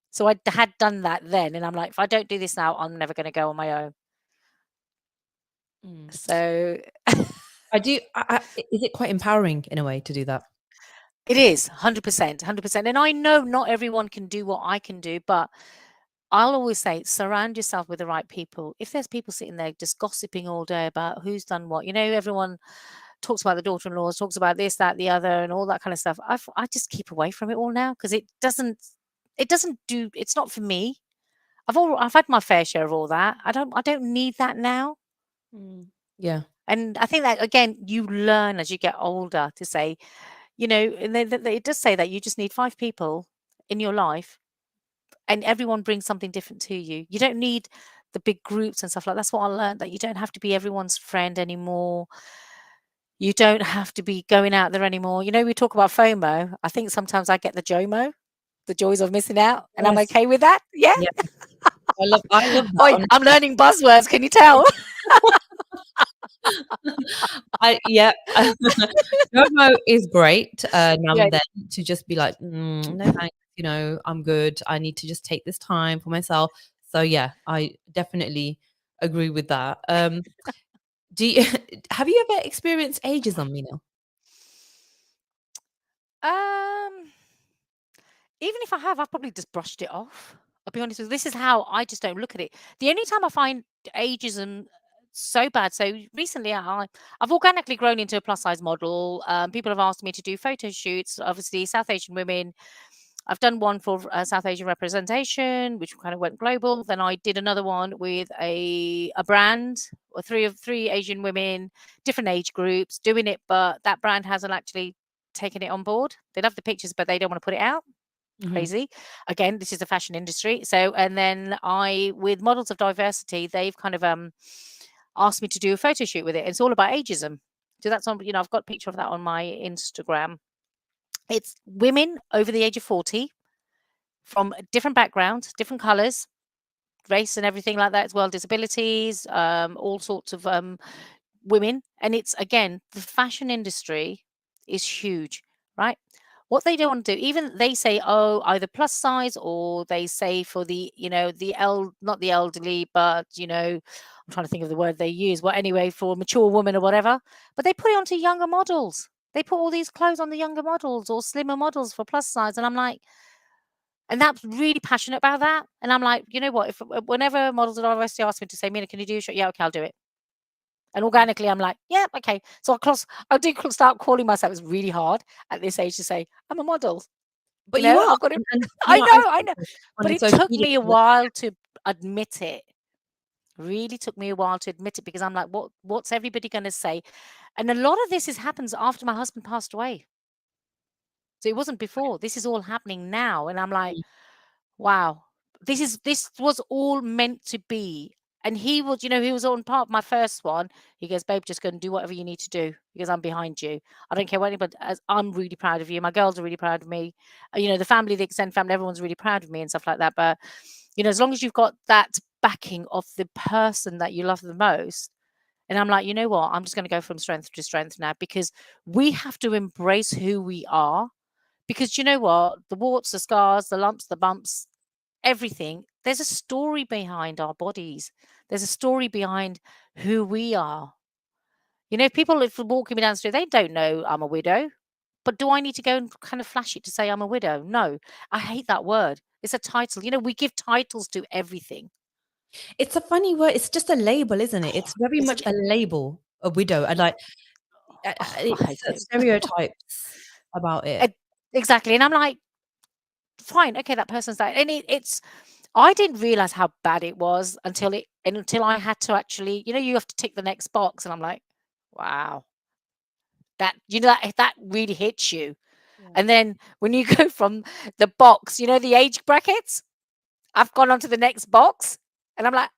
So I had done that then, and I'm like, if I don't do this now, I'm never going to go on my own. Mm. So I do. Is it quite empowering in a way to do that? it is 100%, 100%. And I know not everyone can do what I can do, but I'll always say, surround yourself with the right people. If there's people sitting there just gossiping all day about who's done what, everyone talks about the daughter-in-laws, talks about this, that, the other, and all that kind of stuff. I just keep away from it all now, because it doesn't do. It's not for me. I've had my fair share of all that. I don't need that now. Mm. Yeah. And I think that, again, you learn as you get older to say, and it does say that you just need 5 people in your life, and everyone brings something different to you. You don't need the big groups and stuff like that. That's what I learned, that you don't have to be everyone's friend anymore. You don't have to be going out there anymore. We talk about FOMO. I think sometimes I get the JOMO, the joys of missing out, and I'm Yes. okay with that. Yeah. Yeah. I love that. Oi, I'm learning buzzwords. Can you tell? Yeah. FOMO is great now Yeah. and then, to just be like, no thanks, I'm good. I need to just take this time for myself. So yeah, I definitely agree with that. Do you have you ever experienced ageism, Mina? Um, Even if I have, I've probably just brushed it off. I'll be honest with you. This is how I just don't look at it. The only time I find ageism so bad. So recently, I've organically grown into a plus size model. People have asked me to do photo shoots. Obviously, South Asian women. I've done one for South Asian representation, which kind of went global. Then I did another one with a brand, or three Asian women, different age groups, doing it, but that brand hasn't actually taken it on board. They love the pictures, but they don't want to put it out. Mhm. Crazy. Again, this is the fashion industry. So, and then with Models of Diversity, they've kind of asked me to do a photo shoot with it. It's all about ageism. So that's on, I've got a picture of that on my Instagram. It's women over the age of 40 from different backgrounds, different colors, race and everything like that as well, disabilities, all sorts of women. And it's, again, the fashion industry is huge, right? What they don't want to do, even they say, oh, either plus size, or they say for the, not the elderly, but, I'm trying to think of the word they use. Well, anyway, for mature women or whatever, but they put it onto younger models. They put all these clothes on the younger models or slimmer models for plus size. And I'm like, and that's really passionate about that. And I'm like, you know what? If whenever Models of Diversity ask me to say, Mina, can you do a show? Yeah, okay, I'll do it. And organically, I'm like, yeah, okay. So I do start calling myself. It's really hard at this age to say I'm a model. But you are, I've got to. and I I see know. it on But a it social took media. me a while to admit it. Really took me a while to admit it, because I'm like, what's everybody going to say? And a lot of this happens after my husband passed away. So it wasn't before. This is all happening now, and I'm like, wow, this was all meant to be. And he was, he was on part of my first one. He goes, babe, just go and do whatever you need to do because I'm behind you. I don't care what anybody. I'm really proud of you. My girls are really proud of me. The family, the extended family, everyone's really proud of me and stuff like that. But as long as you've got that backing of the person that you love the most. And I'm like, you know what? I'm just going to go from strength to strength now because we have to embrace who we are. Because you know what? The warts, the scars, the lumps, the bumps, everything, there's a story behind our bodies. There's a story behind who we are. People, if they're walking me down the street, they don't know I'm a widow. But do I need to go and kind of flash it to say I'm a widow? No, I hate that word. It's a title. We give titles to everything. It's a funny word. It's just a label, isn't it? It's very much a label, a widow, and like I hate it's it. stereotypes about it. Exactly. And I'm like, fine, okay, that person's that. And it's I didn't realize how bad it was until I had to actually, you have to tick the next box, and I'm like, wow, that really hits you. Yeah. And then when you go from the box, the age brackets, I've gone on to the next box, and I'm like,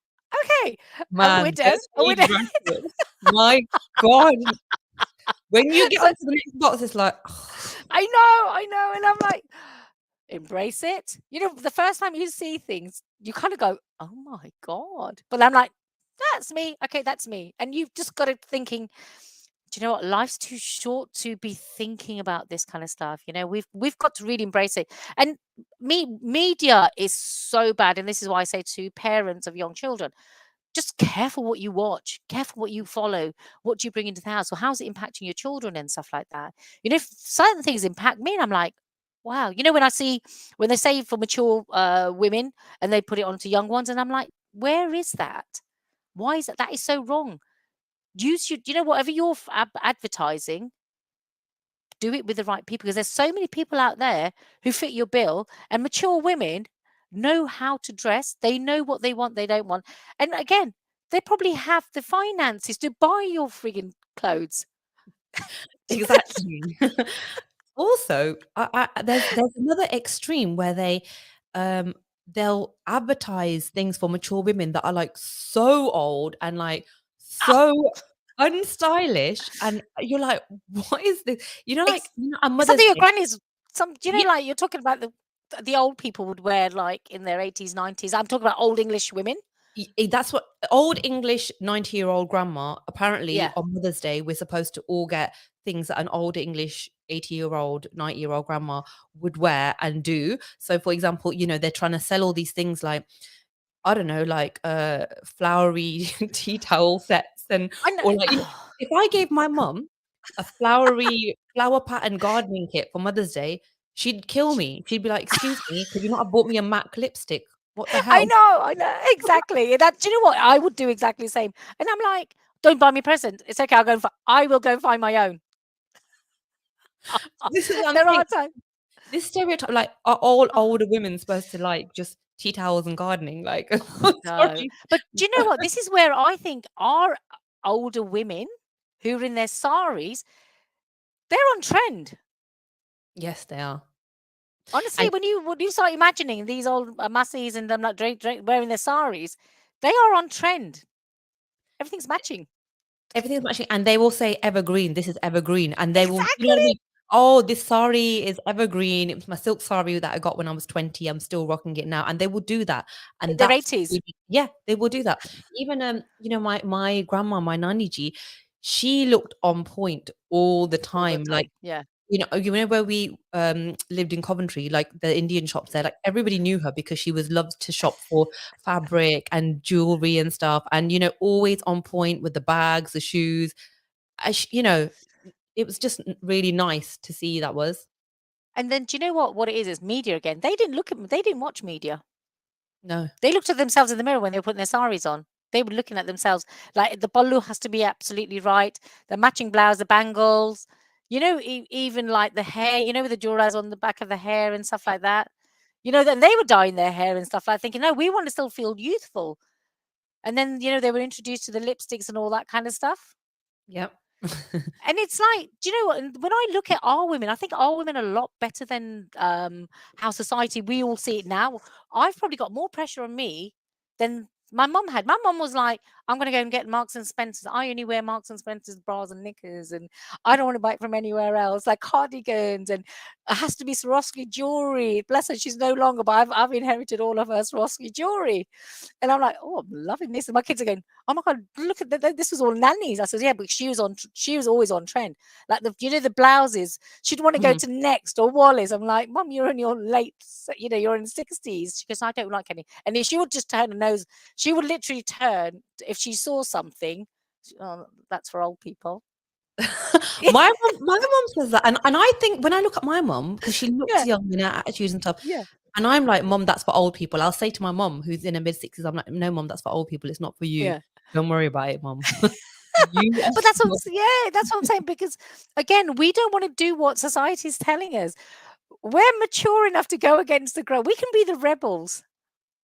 okay, a Man, widow, those a age widow. brackets. My God. When you get So onto the next box, it's like, I know, and I'm like, embrace it. The first time you see things, you kind of go, oh my God. But I'm like, that's me. Okay, that's me. And you've just got to thinking, do you know what? Life's too short to be thinking about this kind of stuff. We've got to really embrace it. And media is so bad. And this is why I say to parents of young children, just careful what you watch, careful what you follow, what do you bring into the house, or how's it impacting your children and stuff like that. If certain things impact me, and I'm like, wow. When they say for mature women and they put it onto young ones, and I'm like, where is that? Why is that? That is so wrong. Use your, whatever you're advertising, do it with the right people because there's so many people out there who fit your bill, and mature women know how to dress. They know what they want, they don't want. And again, they probably have the finances to buy your frigging clothes. exactly. Also, there's another extreme where they'll advertise things for mature women that are like so old and like Ah, so unstylish, and you're like, what is this? Like it's, on it's Mother's something your Day. grannies, Yeah, like you're talking about the old people would wear like in their 80s, 90s. I'm talking about old English women. that's what old English 90-year-old grandma. Apparently, Yeah. on Mother's Day, we're supposed to all get things that an old English 80-year-old, 90-year-old grandma would wear and do. So, for example, they're trying to sell all these things like, I don't know, like flowery tea towel sets, and I know. or like, if I gave my mum a flowery flower pattern gardening kit for Mother's Day, she'd kill me. She'd be like, "Excuse me, could you not have bought me a MAC lipstick? What the hell?" I know, exactly. And do you know what? I would do exactly the same. And I'm like, don't buy me a present. It's okay. I will go and find my own. This is what I'm There saying. are times. This stereotype, like, are all Oh, older women supposed to like just tea towels and gardening? Like, no. sorry. But do you know what? This is where I think our older women who are in their saris, they're on trend. Yes, they are. Honestly, And when you start imagining these old massies and them like wearing their saris, they are on trend. Everything's matching. everything's matching, and they will say evergreen, "This is evergreen," and they will, you know what I Exactly. mean? "Oh, this sari is evergreen. It was my silk sari that I got when I was 20. I'm still rocking it now." And they will do that, In and their that's 80s. really, yeah, they will do that. Even, my grandma, my nanny G, she looked on point all the All the time, like, time. Yeah. where we, lived in Coventry, like, the Indian shops there, like, everybody knew her because she was loved to shop for fabric and jewelry and stuff, and, always on point with the bags, the shoes. It was just really nice to see that was. And then do you know what it is? It's media again. They didn't watch media. No. They looked at themselves in the mirror when they were putting their saris on. They were looking at themselves like the ballu has to be absolutely right. The matching blouse, the bangles, even like the hair, with the jewelries on the back of the hair and stuff like that. Then they were dyeing their hair and stuff like thinking, no, we want to still feel youthful. And then, they were introduced to the lipsticks and all that kind of stuff. Yep. And it's like, do you know what? And when I look at our women, I think our women are a lot better than how society we all see it now. I've probably got more pressure on me than My mum was like, I'm going to go and get Marks and Spencer's. I only wear Marks and Spencer's bras and knickers, and I don't want to buy it from anywhere else, like cardigans, and it has to be Swarovski jewelry. Bless her, she's no longer, but I've inherited all of her Swarovski jewelry. And I'm like, oh, I'm loving this. And my kids are going, oh my God, look at that. This was all nannies. I said, yeah, but she was always on trend. Like the blouses, she'd want to go Mhm. to Next or Wallis. I'm like, Mum, you're in your late, you're in the 60s. She goes, I don't like any. And if she would just turn her nose, she would literally turn if she saw something. Oh, that's for old people. My mum says that, and I think when I look at my mum, because she looks Yeah, young in her attitudes and stuff, yeah, and I'm like, Mum, that's for old people. I'll say to my mum, who's in her mid-60s, I'm like, no, Mum, that's for old people. It's not for you. yeah. Don't worry about it, Mum. You are But that's what still that's what I'm saying, because again, we don't want to do what society's telling us. We're mature enough to go against the grain. We can be the rebels.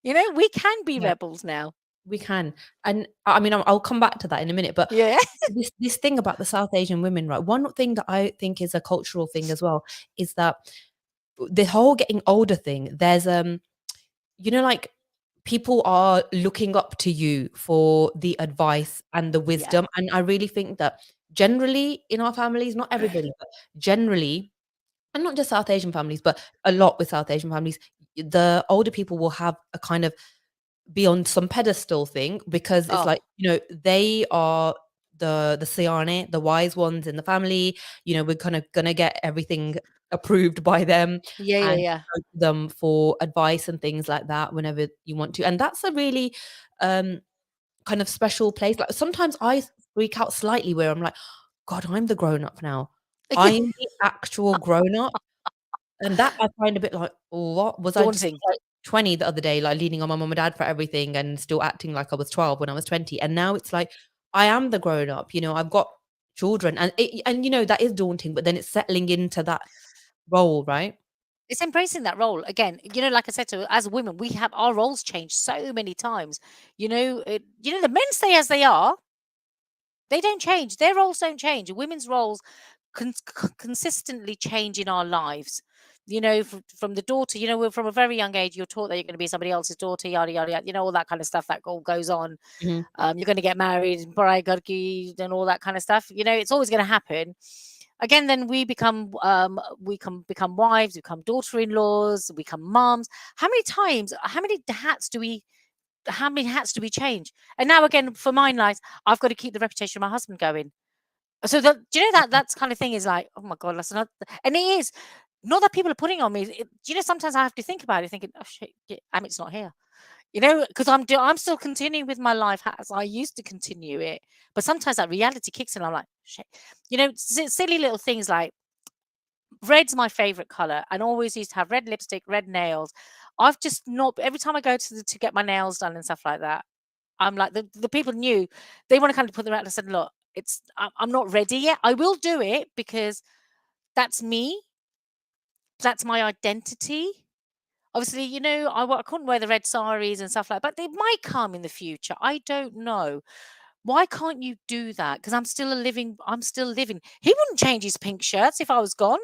We can be yeah, rebels now. we can. And I mean, I'll come back to that in a minute, but Yeah. this thing about the South Asian women, right? One thing that I think is a cultural thing as well is that the whole getting older thing, there's like people are looking up to you for the advice and the Yeah. wisdom. And I really think that generally in our families, not everybody, but generally, and not just South Asian families, but a lot with South Asian families, the older people will have a kind of be on some pedestal thing because it's Oh, like, they are the Siane, the wise ones in the family. We're kind of gonna get everything approved by them yeah, yeah, and yeah. go to them for advice and things like that whenever you want to. And that's a really um kind of special place. Like sometimes I freak out slightly where I'm like, God, I'm the grown up now. Yeah. I'm the actual grown up. And that I find a bit like, what was I just Daunting. like 20 the other day, like leaning on my mum and dad for everything and still acting like I was 12 when I was 20. And now it's like I am the grown up, I've got children and that is daunting, but then it's settling into that role, right? It's embracing that role again. Like I said, as women, we have our roles changed so many times. The men stay as they are. They don't change. Their roles don't change. Women's roles consistently change in our lives. From the daughter, we're from a very young age, you're taught that you're going to be somebody else's daughter, yada, yada, yada, all that kind of stuff that all goes on. Mhm. You're going to get married, barai garki, and all that kind of stuff. It's always going to happen. Again, then we can become wives, become daughter-in-laws, become moms. How many hats do we change? And now again, for mine lies, I've got to keep the reputation of my husband going. So do you know that that's kind of thing is like, oh my God, that's not, and it is not that people are putting on me. Sometimes I have to think about it, thinking, oh shit, yeah, Amit's not here. Because I'm still continuing with my life as I used to continue it. But sometimes that reality kicks in. I'm like, shit. Silly little things like red's my favorite color, and always used to have red lipstick, red nails. I've just not. Every time I go to get my nails done and stuff like that, I'm like the people knew they want to kind of put them out and said, look, I'm not ready yet. I will do it because that's me. That's my identity. Obviously, I couldn't wear the red saris and stuff like that, but they might come in the future. I don't know. Why can't you do that? Because I'm still living. He wouldn't change his pink shirts if I was gone.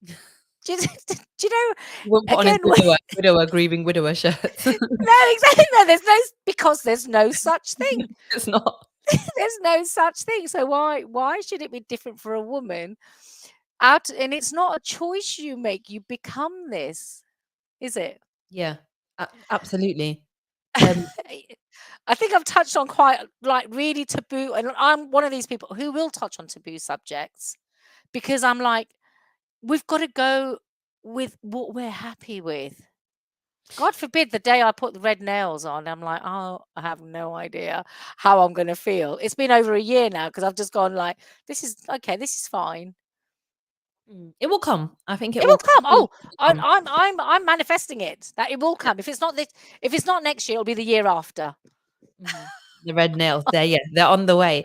Do you, do you know, You won't put on his again, widower grieving widower shirts. no, exactly. No, because there's no such thing. It's not. There's no such thing. So why should it be different for a woman? And it's not a choice you make. You become this, is it? Yeah, absolutely. Um, I think I've touched on quite like really taboo, and I'm one of these people who will touch on taboo subjects because I'm like, we've got to go with what we're happy with. God forbid the day I put the red nails on, I'm like, oh, I have no idea how I'm going to feel. It's been over a year now because I've just gone like, this is okay, this is fine. it will come. I think it It will will come. Oh, come. I'm manifesting it that it will come. If it's not this, if it's not next year, it'll be the year after. Mhm. The red nails, they're on the way.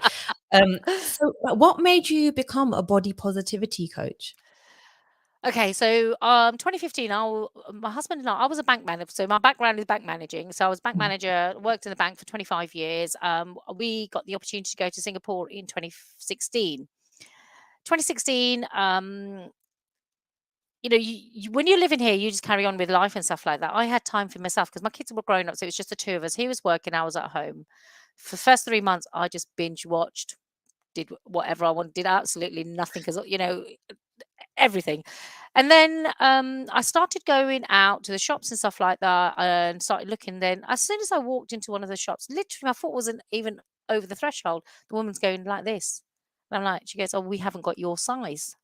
So what made you become a body positivity coach? Okay, so 2015, my husband and I was a bank manager. So my background is bank managing. So I was bank Mhm. manager, worked in the bank for 25 years. We got the opportunity to go to Singapore in 2016. 2016, when you're living here, you just carry on with life and stuff like that. I had time for myself because my kids were grown up, so it was just the two of us. He was working, I was at home. For the first 3 months, I just binge watched, did whatever I wanted, did absolutely nothing because everything. And then I started going out to the shops and stuff like that and started looking. Then, as soon as I walked into one of the shops, literally my foot wasn't even over the threshold. The woman's going like this. And I'm like, she goes, "Oh, we haven't got your size."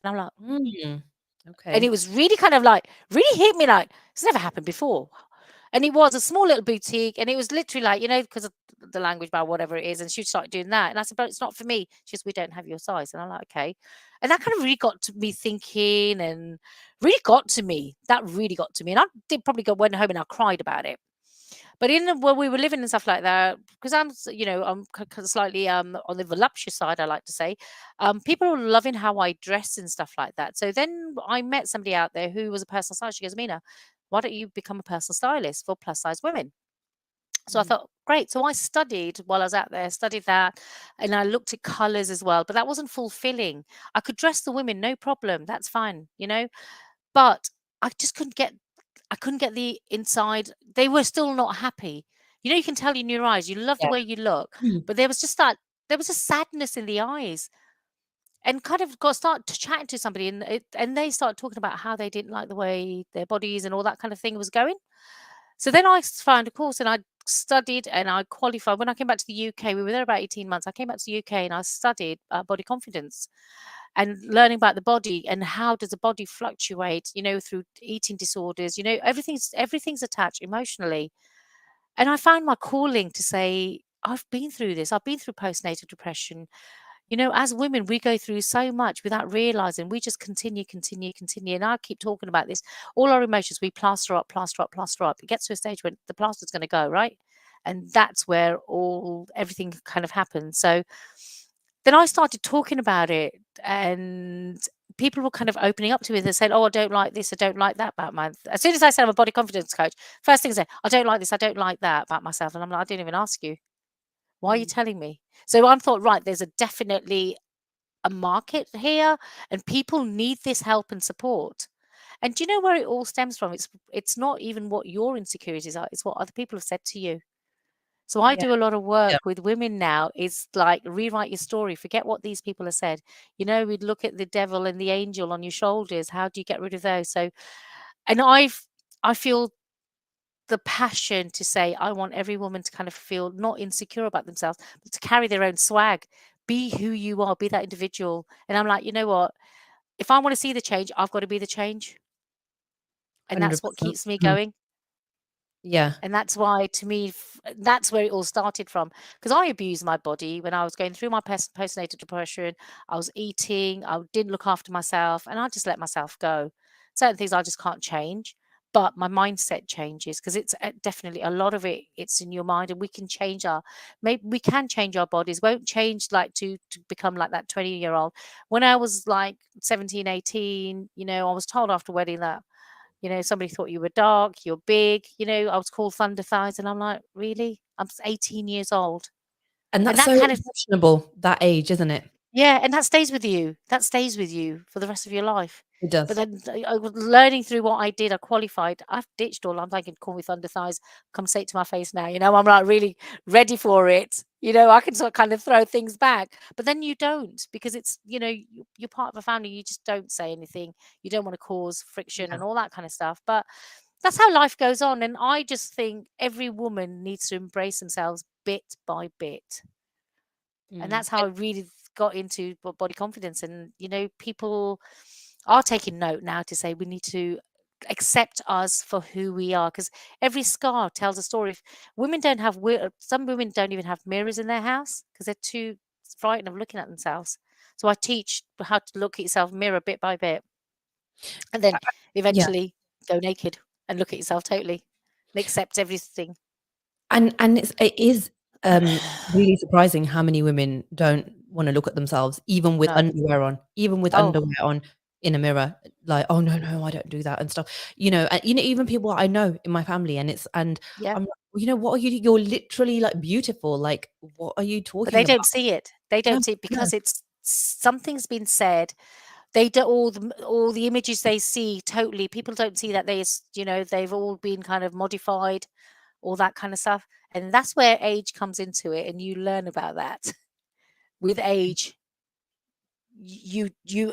And I'm like, Mm. and it Okay. was really kind of like, really hit me like, it's never happened before. And it was a small little boutique, and it was literally like, because of the language barrier, whatever it is. And she started doing that. And I said, but it's not for me. She says, we don't have your size. And I'm like, okay. And that kind of really got to me thinking, and really got to me. That really got to me. And I did probably went home and I cried about it. But where we were living and stuff like that, because I'm slightly on the voluptuous side, I like to say, people are loving how I dress and stuff like that. So then I met somebody out there who was a personal stylist. She goes, Mina, why don't you become a personal stylist for plus size women? So I Mhm. thought, great. So I studied while I was out there, studied that, and I looked at colors as well. But that wasn't fulfilling. I could dress the women, no problem. That's fine. But I just couldn't get the inside. They were still not happy. You can tell in your eyes, you love the Yeah. way you look, Mm. but there was a sadness in the eyes. And kind of got start to chatting to somebody, and they started talking about how they didn't like the way their bodies and all that kind of thing was going. So then I found a course and I studied and I qualified. When I came back to the UK, we were there about 18 months. I came back to the UK and I studied body confidence and learning about the body and how does the body fluctuate, through eating disorders, everything's attached emotionally. And I found my calling to say, I've been through this. I've been through postnatal depression. As women, we go through so much without realizing. We just continue, continue, continue. And I keep talking about this. All our emotions, we plaster up, plaster up, plaster up. It gets to a stage when the plaster's going to go, right? And that's where everything kind of happens. So then I started talking about it, and people were kind of opening up to me. They said, "Oh, I don't like this. I don't like that about my." As soon as I said I'm a body confidence coach, first thing they say, "I don't like this. I don't like that about myself." And I'm like, "I didn't even ask you. Why are you Mm. telling me?" So I thought, right, there's definitely a market here, and people need this help and support. And do you know where it all stems from? It's not even what your insecurities are; it's what other people have said to you. So I Yeah. do a lot of Yeah. work with women now. It's like rewrite your story. Forget what these people have said. We'd look at the devil and the angel on your shoulders. How do you get rid of those? So, and I feel the passion to say I want every woman to kind of feel not insecure about themselves, but to carry their own swag. Be who you are. Be that individual. And I'm like, you know what? If I want to see the change, I've got to be the change, and that's what 100%. keeps me Mhm. going. Yeah. And that's why, to me, that's where it all started from. Because I abused my body when I was going through my postnatal depression. I was eating, I didn't look after myself, and I just let myself go. Certain things I just can't change, but my mindset changes because it's definitely a lot of it. It's in your mind, and we can change maybe we can change our bodies. Won't change like to become like that 20-year-old. When I was like 17, 18, I was told after wedding that somebody thought you were dark, you're big. I was called Thunder Thighs, and I'm like, really? I'm 18 years old, And and that's that so kind of impressionable, that age, isn't it? yeah, and that stays with you. That stays with you for the rest of your life. It But does. then I was learning through what I did. I qualified. I've ditched all. I'm thinking, call me Thunder Thighs. Come say it to my face now. I'm like really ready for it. I can sort of kind of throw things back. But then you don't because it's you're part of a family. You just don't say anything. You don't want to cause friction Yeah. and all that kind of stuff. But that's how life goes on. And I just think every woman needs to embrace themselves bit by bit. And Mm. that's how I really got into body confidence. And people are taking note now to say we need to accept us for who we are, because every scar tells a story. If women don't have some women don't even have mirrors in their house because they're too frightened of looking at themselves. So I teach how to look at yourself mirror bit by bit, and then Yeah. eventually go naked and look at yourself totally and accept everything. And it is, really surprising how many women don't wanna look at themselves even with No. underwear on, even with Oh, underwear on in a mirror, like, "Oh, no, no, I don't do that," and stuff, even people I know in my family, and yeah. I'm like, "Well, what are you you're literally, like, beautiful, like, what are you But they talking don't about?" see it. They No, don't see it no. because it's something's been said They do all the images they see totally. People don't see that they've all been kind of modified, all that kind of stuff, and that's where age comes into it, and you learn about that with age. You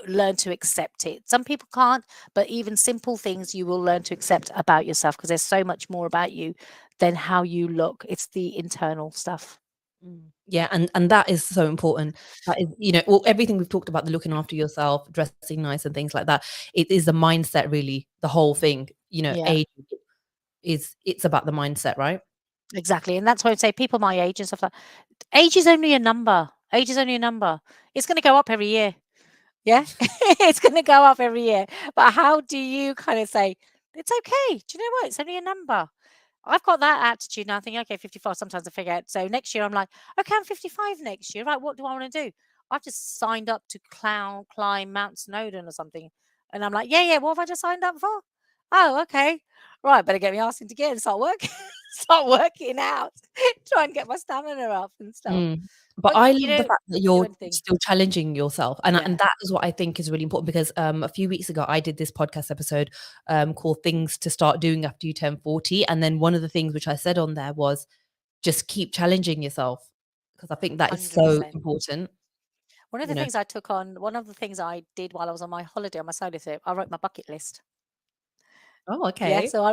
learn to accept it. Some people can't, but even simple things you will learn to accept about yourself, because there's so much more about you than how you look. It's the internal stuff. Yeah, and that is so important. That is, well, everything we've talked about, the looking after yourself, dressing nice and things like that, it is the mindset really, the whole thing. Yeah, Age it's about the mindset, right? exactly. And that's why I say people my age and stuff like age is only a number. Age is only a number. It's going to go up every year. Yeah, it's going to go up every year. But how do you kind of say it's okay? Do you know what? It's only a number. I've got that attitude now. I think, okay, 55. Sometimes I forget. So next year, I'm like, okay, I'm 55 next year. Right, what do I want to do? I've just signed up to climb Mount Snowdon or something, and I'm like, yeah. What have I just signed up for? Oh, okay. Right, better get me asking to get and start working, start working out, try and get my stamina up and stuff. Mm. But But I love the fact that you can do you're anything. still challenging yourself, and Yeah, that is what I think is really important because, a few weeks ago, I did this podcast episode, called "Things to Start Doing After You Turn 40," and then one of the things which I said on there was, "Just keep challenging yourself," because I think that is so 100%. important, One of you the know? things I took on, one of the things I did while I was on my holiday on my solo trip, I wrote my bucket list. Oh, Yeah, okay. so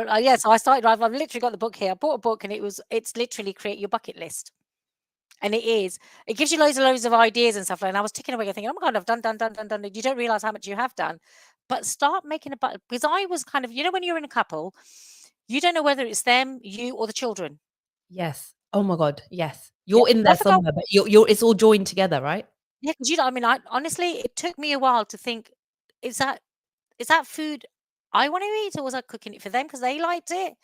I started. I've literally got the book here. I bought a book, and it's literally create your bucket list, and it gives you loads of ideas and stuff. And I was ticking away, thinking, oh my god, I've done. You don't realize how much you have done, but start making a bucket, because I was kind of, when you're in a couple, you don't know whether it's them, you, or the children. Yes. Oh my god, yes. Yeah, You're in I there forgot. somewhere, but you're it's all joined together, right? Yeah, because I mean, I honestly, it took me a while to think, is that is that food I want to eat, or was I cooking it for them because they liked it?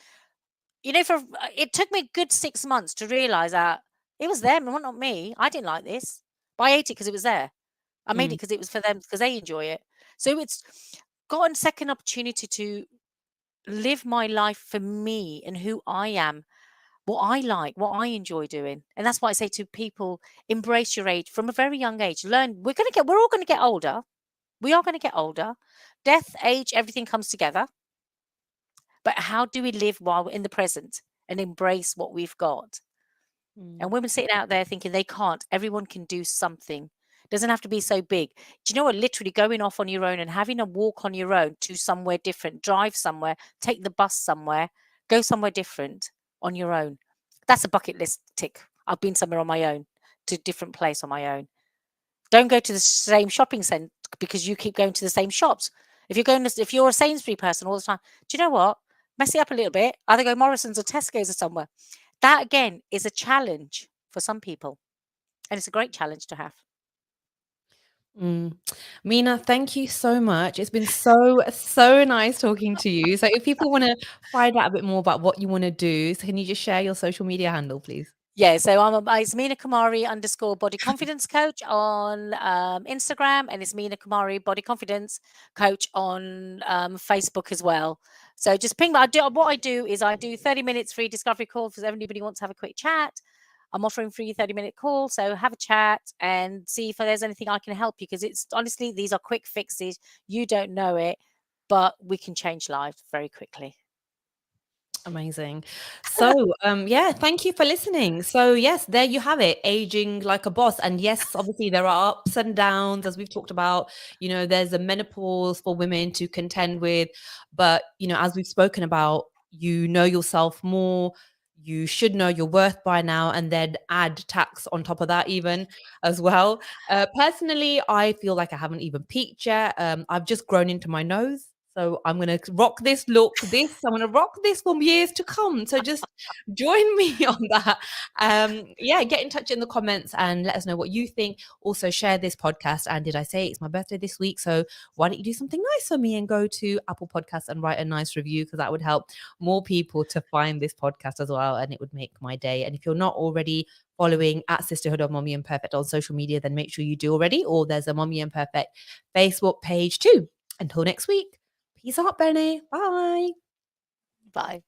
It took me a good 6 months to realize that it was them and not me. I didn't like this, but I ate it because it was there. I made it Mm, because it was for them, because they enjoy it. So it's gotten second opportunity to live my life for me and who I am, what I like, what I enjoy doing. And that's why I say to people, embrace your age from a very young age. Learn. We're all going to get older. We are going to get older. Death, age, everything comes together. But how do we live while we're in the present and embrace what we've got? And mm, women sitting out there thinking they can't, everyone can do something. Doesn't have to be so big. Do you know what? Literally going off on your own and having a walk on your own to somewhere different, drive somewhere, take the bus somewhere, go somewhere different on your own. That's a bucket list tick. I've been somewhere on my own, to a different place on my own. Don't go to the same shopping centre because you keep going to the same shops. If you're a Sainsbury person all the time, do you know what? Mess it up a little bit. Either go Morrison's or Tesco's or somewhere. That again is a challenge for some people, and it's a great challenge to have. mm. Mina, thank you so much. It's been so nice talking to you. So if people wanna find out a bit more about what you wanna do, so can you just share your social media handle, please? Yeah, so it's Mina Kumari _ body confidence coach on Instagram, and it's Mina Kumari body confidence coach on Facebook as well. So just ping. What I do is I do 30 minutes free discovery call if anybody wants to have a quick chat. I'm offering free 30-minute call, so have a chat and see if there's anything I can help you, because it's honestly, these are quick fixes. You don't know it, but we can change lives very quickly. Amazing. So, yeah, thank you for listening. So, yes, there you have it, aging like a boss. And yes, obviously there are ups and downs, as we've talked about. There's a menopause for women to contend with, but as we've spoken about, you know yourself more. You should know your worth by now, and then add tax on top of that, even as well. Personally, I feel like I haven't even peaked yet. I've just grown into my nose. So I'm gonna rock this look. I'm gonna rock this for years to come. So just join me on that. Yeah, get in touch in the comments and let us know what you think. Also share this podcast. And did I say it's my birthday this week? So why don't you do something nice for me and go to Apple Podcasts and write a nice review, because that would help more people to find this podcast as well, and it would make my day. And if you're not already following at Sisterhood of Mommy Imperfect on social media, then make sure you do already. Or there's a Mommy Imperfect Facebook page too. Until next week. Peace out, Benny. Bye. Bye.